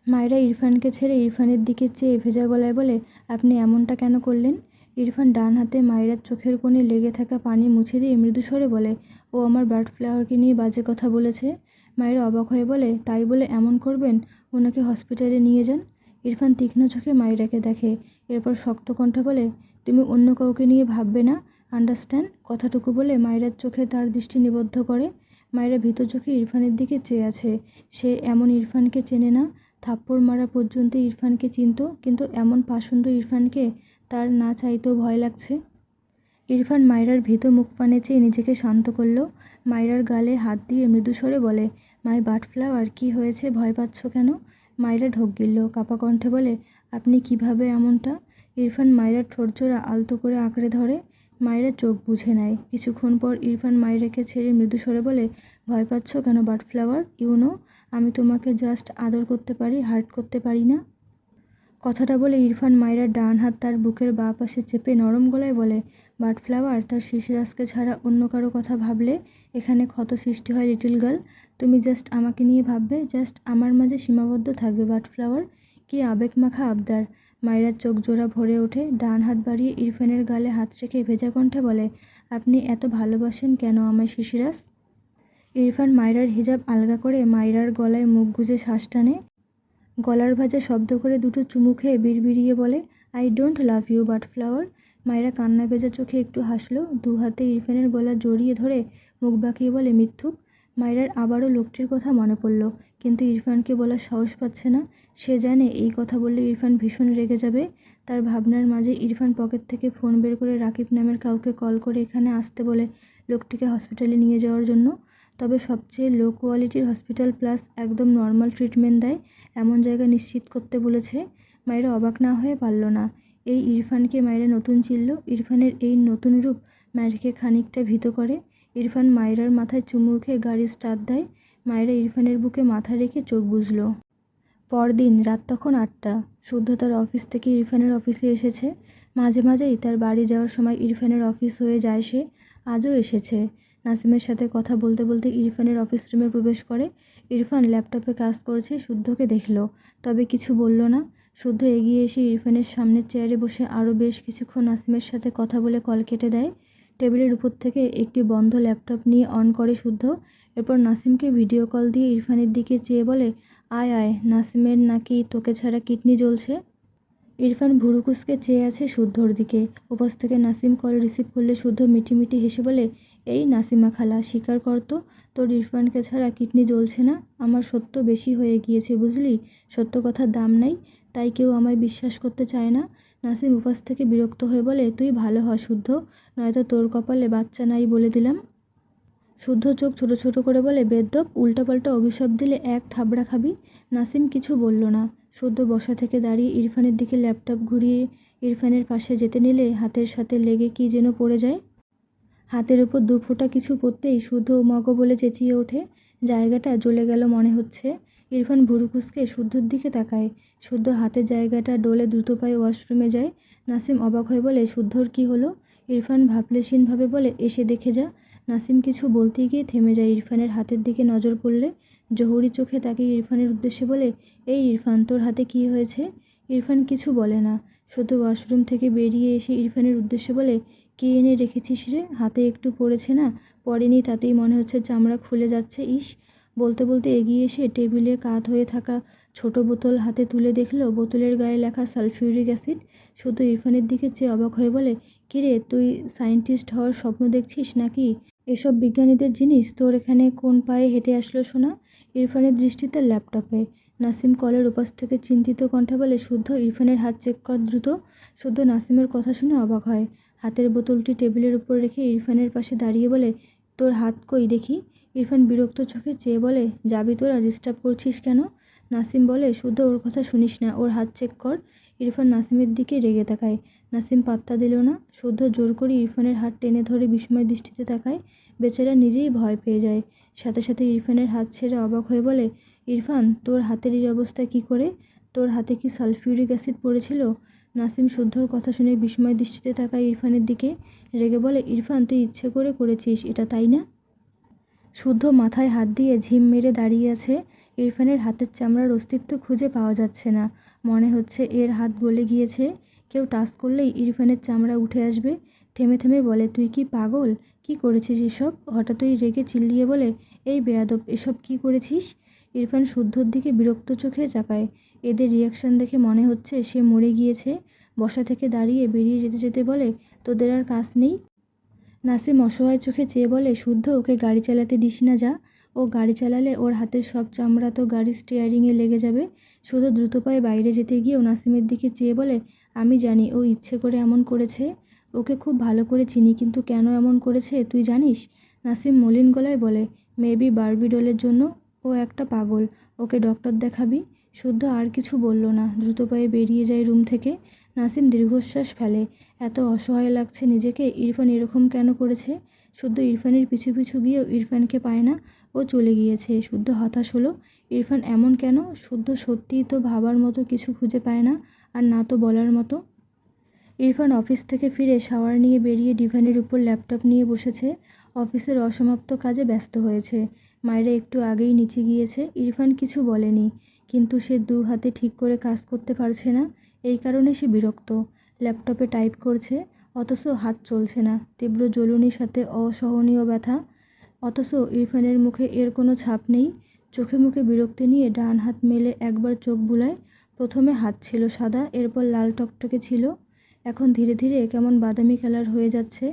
মায়েরা ইরফানকে ছেড়ে ইরফানের দিকে চেয়ে ভেজা গলায় বলে, আপনি এমনটা কেন করলেন? ইরফান ডান হাতে মায়েরার চোখের কোণে লেগে থাকা পানি মুছে দিয়ে মৃদু স্বরে বলে, ও আমার বার্ড ফ্লাওয়ারকে নিয়ে বাজে কথা বলেছে। মায়েরা অবাক হয়ে বলে, তাই বলে এমন করবেন? ওনাকে হসপিটালে নিয়ে যান। ইরফান তীক্ষ্ণ চোখে মায়েরাকে দেখে। এরপর শক্ত কণ্ঠে বলে, তুমি অন্য কাউকে নিয়ে ভাববে না, আন্ডারস্ট্যান্ড? কথাটুকু বলে মায়েরার চোখে তার দৃষ্টি নিবদ্ধ করে। মায়েরা ভীত চোখে ইরফানের দিকে চেয়ে আছে। সে এমন ইরফানকে চেনে না। থাপ্পড় মারা পর্যন্ত ইরফানকে চিনত, কিন্তু এমন পাষণ্ড ইরফানকে তার না চাইতেও ভয় লাগছে। ইরফান মায়রার ভীত মুখপানে চেয়ে নিজেকে শান্ত করল। মায়রার গালে হাত দিয়ে মৃদু স্বরে বলে, মাই বার্ড ফ্লাওয়ার, কী হয়েছে, ভয় পাচ্ছ কেন? মায়রা ঢোক গিলল, কাপা কণ্ঠে বলে, আপনি কিভাবে এমনটা? ইরফান মায়রার ঠোঁটজোড়া আলতো করে আঁকড়ে ধরে। মায়রা চোখ বুঝে নেয়। কিছুক্ষণ পর ইরফান মায়রাকে ছেড়ে মৃদু স্বরে বলে, ভয় পাচ্ছ কেন বার্ড ফ্লাওয়ার? ইউনো, আমি তোমাকে জাস্ট আদর করতে পারি, হার্ট করতে পারি না। কথাটা বলে ইরফান মায়রার ডান হাত তার বুকের বাঁ পাশে চেপে নরম গলায় বলে, বার্ড ফ্লাওয়ার, তার শিশিরাজকে ছাড়া অন্য কারো কথা ভাবলে এখানে ক্ষত সৃষ্টি হয় লিটল গার্ল। তুমি জাস্ট আমাকে নিয়ে ভাববে, জাস্ট আমার মাঝে সীমাবদ্ধ থাকবে বার্ড ফ্লাওয়ার। কি আবেগ মাখা আবদার! মায়রার চোখ জোড়া ভরে ওঠে। ডান হাত বাড়িয়ে ইরফানের গালে হাত রেখে ভেজা কণ্ঠে বলে, আপনি এত ভালোবাসেন কেন আমায় শিশিরাজ? ইরফান মায়রার হিজাব আলগা করে মায়রার গলায় মুখ গুজে শ্বাস টানে। গলার ভাঁজে শব্দ করে দুটো চুমু খেয়ে বিড়বিড়িয়ে বলে, I don't love you bird flower. মায়েরা কান্না ভেজা চোখে একটু হাসলো। দু হাতে ইরফানের গলা জড়িয়ে ধরে মুখ বাঁকিয়ে বলে, মিথ্যুক। মায়েরার আবারও লোকটির কথা মনে পড়ল, কিন্তু ইরফানকে বলার সাহস পাচ্ছে না। সে জানে এই কথা বললে ইরফান ভীষণ রেগে যাবে। তার ভাবনার মাঝে ইরফান পকেট থেকে ফোন বের করে রাকিব নামের কাউকে কল করে এখানে আসতে বলে লোকটিকে হসপিটালে নিয়ে যাওয়ার জন্য। তবে সবচেয়ে লো কোয়ালিটির হসপিটাল প্লাস একদম নর্মাল ট্রিটমেন্ট দেয় এমন জায়গা নিশ্চিত করতে বলেছে। মায়েরা অবাক না হয়ে পারল না। এই ইরফানকে মায়েরা নতুন চিনল। ইরফানের এই নতুন রূপ মায়েরাকে খানিকটা ভীত করে। ইরফান মায়েরার মাথায় চুমু খেয়ে গাড়ি স্টার্ট দেয়। মায়েরা ইরফানের বুকে মাথা রেখে চোখ বুঝল। পরদিন রাত তখন 8টা। শুদ্ধ তার অফিস থেকে ইরফানের অফিসে এসেছে। মাঝে মাঝেই তার বাড়ি যাওয়ার সময় ইরফানের অফিস হয়ে যায় সে। আজও এসেছে। নাসিমের সাথে কথা বলতে বলতে ইরফানের অফিস রুমে প্রবেশ করে। ইরফান ল্যাপটপে কাজ করছে, শুদ্ধকে দেখল, তবে কিছু বলল না। শুদ্ধ এগিয়ে এসে ইরফানের সামনের চেয়ারে বসে আরও বেশ কিছুক্ষণ নাসিমের সাথে কথা বলে কল কেটে দেয়। টেবিলের উপর থেকে একটি বন্ধ ল্যাপটপ নিয়ে অন করে শুদ্ধ। এরপর নাসিমকে ভিডিও কল দিয়ে ইরফানের দিকে চেয়ে বলে, আয় আয়, নাসিমের নাকি তোকে ছাড়া কিডনি জ্বলছে। ইরফান ভুরু কুঁচকে চেয়ে আছে শুদ্ধর দিকে। ওপাশ থেকে নাসিম কল রিসিভ করলে শুদ্ধ মিটিমিটি হেসে বলে, এই নাসিমা খালা, স্বীকার কর তো, তোর ইরফানকে ছাড়া কিডনি জ্বলছে না। আমার সত্য বেশি হয়ে গিয়েছে বুঝলি, সত্য কথার দাম নাই, তাই কেউ আমায় বিশ্বাস করতে চায় না। নাসিম উপাস থেকে বিরক্ত হয়ে বলে, তুই ভালো হ শুদ্ধ, নয়তো তোর কপালে বাচ্চা নাই বলে দিলাম। শুদ্ধ চোখ ছোট ছোট করে বলে, বেদ্যপ, উল্টাপাল্টা অভিশাপ দিলে এক থাবড়া খাবি। নাসিম কিছু বলল না। শুদ্ধ বসা থেকে দাঁড়িয়ে ইরফানের দিকে ল্যাপটপ ঘুরিয়ে ইরফানের পাশে যেতে নিলে হাতের সাথে লেগে কি যেন পড়ে যায়। হাতের উপর দু ফোঁটা কিছু পড়তেই শুদ্ধ মগো বলে চেঁচিয়ে ওঠে। জায়গাটা জ্বলে গেল মনে হচ্ছে। ইরফান ভুরু কুঁচকে শুদ্ধর দিকে তাকায়। শুদ্ধ হাতের জায়গাটা ডলে দ্রুত পায়ে ওয়াশরুমে যায়। নাসিম অবাক হয়ে বলে, শুদ্ধর কি হলো? ইরফান ভাবলেশীনভাবে বলে, এসে দেখে যা। নাসিম কিছু বলতে গিয়ে থেমে যায়। ইরফানের হাতের দিকে নজর পড়লে জহুরি চোখে তাকিয়ে ইরফানের উদ্দেশ্যে বলে, এই ইরফান, তোর হাতে কি হয়েছে? ইরফান কিছু বলে না। শুদ্ধ ওয়াশরুম থেকে বেরিয়ে এসে ইরফানের উদ্দেশ্যে বলে, কে এনে রেখেছিস রে? হাতে একটু পড়েছে না? পড়েনি, তাতেই মনে হচ্ছে চামড়া খুলে যাচ্ছে। ইস! বলতে বলতে এগিয়ে এসে টেবিলে কাত হয়ে থাকা ছোট বোতল হাতে তুলে দেখল বোতলের গায়ে লেখা সালফিউরিক অ্যাসিড। শুধু ইরফানের দিকে চেয়ে অবাক হয়ে বলে, কিরে, তুই সায়েন্টিস্ট হওয়ার স্বপ্ন দেখছিস নাকি? এসব বিজ্ঞানীদের জিনিস তোর এখানে কোন পায়ে হেঁটে আসলো শোনা? ইরফানের দৃষ্টিতে ল্যাপটপে। নাসিম কলের উপাস থেকে চিন্তিত কণ্ঠে বলে, শুদ্ধ, ইরফানের হাত চেক কর দ্রুত। শুদ্ধ নাসিমের কথা শুনে অবাক হয়। হাতের বোতলটি টেবিলের উপর রেখে ইরফানের পাশে দাঁড়িয়ে বলে, তোর হাত কই দেখি। ইরফান বিরক্ত চোখে চেয়ে বলে, যাবি তোরা, ডিস্টার্ব করছিস কেন? নাসিম বলে, শুদ্ধ, ওর কথা শুনিস না, ওর হাত চেক কর। ইরফান নাসিমের দিকে রেগে তাকায়। নাসিম পাত্তা দিল না। শুদ্ধ জোর করে ইরফানের হাত টেনে ধরে বিস্ময় দৃষ্টিতে তাকায়। বেচারা নিজেই ভয় পেয়ে যায়। সাথে সাথে ইরফানের হাত ছেড়ে অবাক হয়ে বলে, ইরফান, তোর হাতের এই অবস্থা কী করে? তোর হাতে কি সালফিউরিক অ্যাসিড পড়েছিল? নাসিম শুদ্ধর কথা শুনে বিস্ময় দৃষ্টিতে তাকায় ইরফানের দিকে। রেগে বলে, ইরফান, তুই ইচ্ছে করে করেছিস এটা, তাই না? শুদ্ধ মাথায় হাত দিয়ে ঝিম মেরে দাঁড়িয়ে আছে। ইরফানের হাতের চামড়ার অস্তিত্ব খুঁজে পাওয়া যাচ্ছে না। মনে হচ্ছে এর হাত গলে গিয়েছে। কেউ টাচ করলেই ইরফানের চামড়া উঠে আসবে। থেমে থেমে বলে, তুই কি পাগল? কি করেছিস এসব? হঠাৎই রেগে চিল্লিয়ে বলে, এই বেয়াদব, এসব কি করেছিস? ইরফান শুদ্ধর দিকে বিরক্ত চোখে তাকায়। এদের রিয়াকশন দেখে মনে হচ্ছে সে মরে গিয়েছে। বসা থেকে দাঁড়িয়ে বেরিয়ে যেতে যেতে বলে, তোদের আর কাজ নেই? নাসিম অসহায় চোখে চেয়ে বলে, শুদ্ধ, ওকে গাড়ি চালাতে দিস না, যা। ও গাড়ি চালালে ওর হাতের সব চামড়া তো গাড়ির স্টিয়ারিংয়ে লেগে যাবে। শুধু দ্রুত পায়ে বাইরে যেতে গিয়েও নাসিমের দিকে চেয়ে বলে, আমি জানি ও ইচ্ছে করে এমন করেছে। ওকে খুব ভালো করে চিনি, কিন্তু কেন এমন করেছে তুই জানিস? নাসিম মলিন গলায় বলে, মেবি বারবি ডলের জন্য। ও একটা পাগল, ওকে ডক্টর দেখাবি। শুদ্ধ আর কিছু বলল না, দ্রুত পায়ে বেরিয়ে যায় রুম থেকে। নাসিম দীর্ঘশ্বাস ফেলে। এত অসহায় লাগছে নিজেকে। ইরফান এরকম কেন করেছে? শুদ্ধ ইরফানের পিছু পিছু গিয়েও ইরফানকে পায় না। ও চলে গিয়েছে। শুদ্ধ হতাশ হলো। ইরফান এমন কেন? শুদ্ধ সত্যিই তো ভাবার মতো কিছু খুঁজে পায় না, আর না তো বলার মতো। ইরফান অফিস থেকে ফিরে শাওয়ার নিয়ে বেরিয়ে ডিভানের উপর ল্যাপটপ নিয়ে বসেছে। অফিসের অসমাপ্ত কাজে ব্যস্ত হয়েছে। মায়েরা একটু আগেই নিচে গিয়েছে। ইরফান কিছু বলেনি, কিন্তু সে দু হাতে ঠিক করে কাজ করতে পারছে না। এই কারণে সে বিরক্ত। ল্যাপটপে টাইপ করছে, অথচ হাত চলছে না। তীব্র জ্বলুনির সাথে অসহনীয় ব্যথা। অথচ ইরফানের মুখে এর কোনো ছাপ নেই। চোখে মুখে বিরক্তি নিয়ে ডান হাত মেলে একবার চোখ বুলায়। প্রথমে হাত ছিল সাদা, এরপর লাল টকটকে ছিল, এখন ধীরে ধীরে কেমন বাদামি কালার হয়ে যাচ্ছে।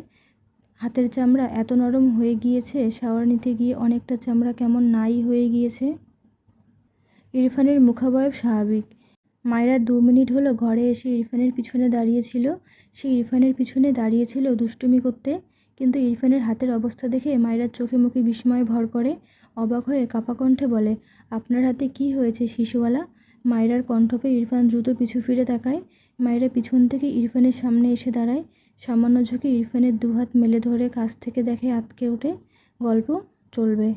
হাতের চামড়া এত নরম হয়ে গিয়েছে, শাওয়ার নিতে গিয়ে অনেকটা চামড়া কেমন নাই হয়ে গিয়েছে। ইরফানের মুখাবয়ব স্বাভাবিক। মায়েরা 2 মিনিট হলো ঘরে এসে ইরফানের পিছনে দাঁড়িয়েছিল। সে ইরফানের পিছনে দাঁড়িয়েছিল দুষ্টুমি করতে, কিন্তু ইরফানের হাতের অবস্থা দেখে মায়েরার চোখে মুখে বিস্ময় ভর করে। অবাক হয়ে কাঁপা কণ্ঠে বলে, আপনার হাতে কি হয়েছে শিশুওয়ালা? মায়েরার কণ্ঠ পেয়ে ইরফান দ্রুত পিছু ফিরে তাকায়। মায়েরা পিছন থেকে ইরফানের সামনে এসে দাঁড়ায়। সামান্য ঝুঁকে ইরফানের দুহাত মেলে ধরে কাছ থেকে দেখে আঁতকে ওঠে। গল্প চলবে।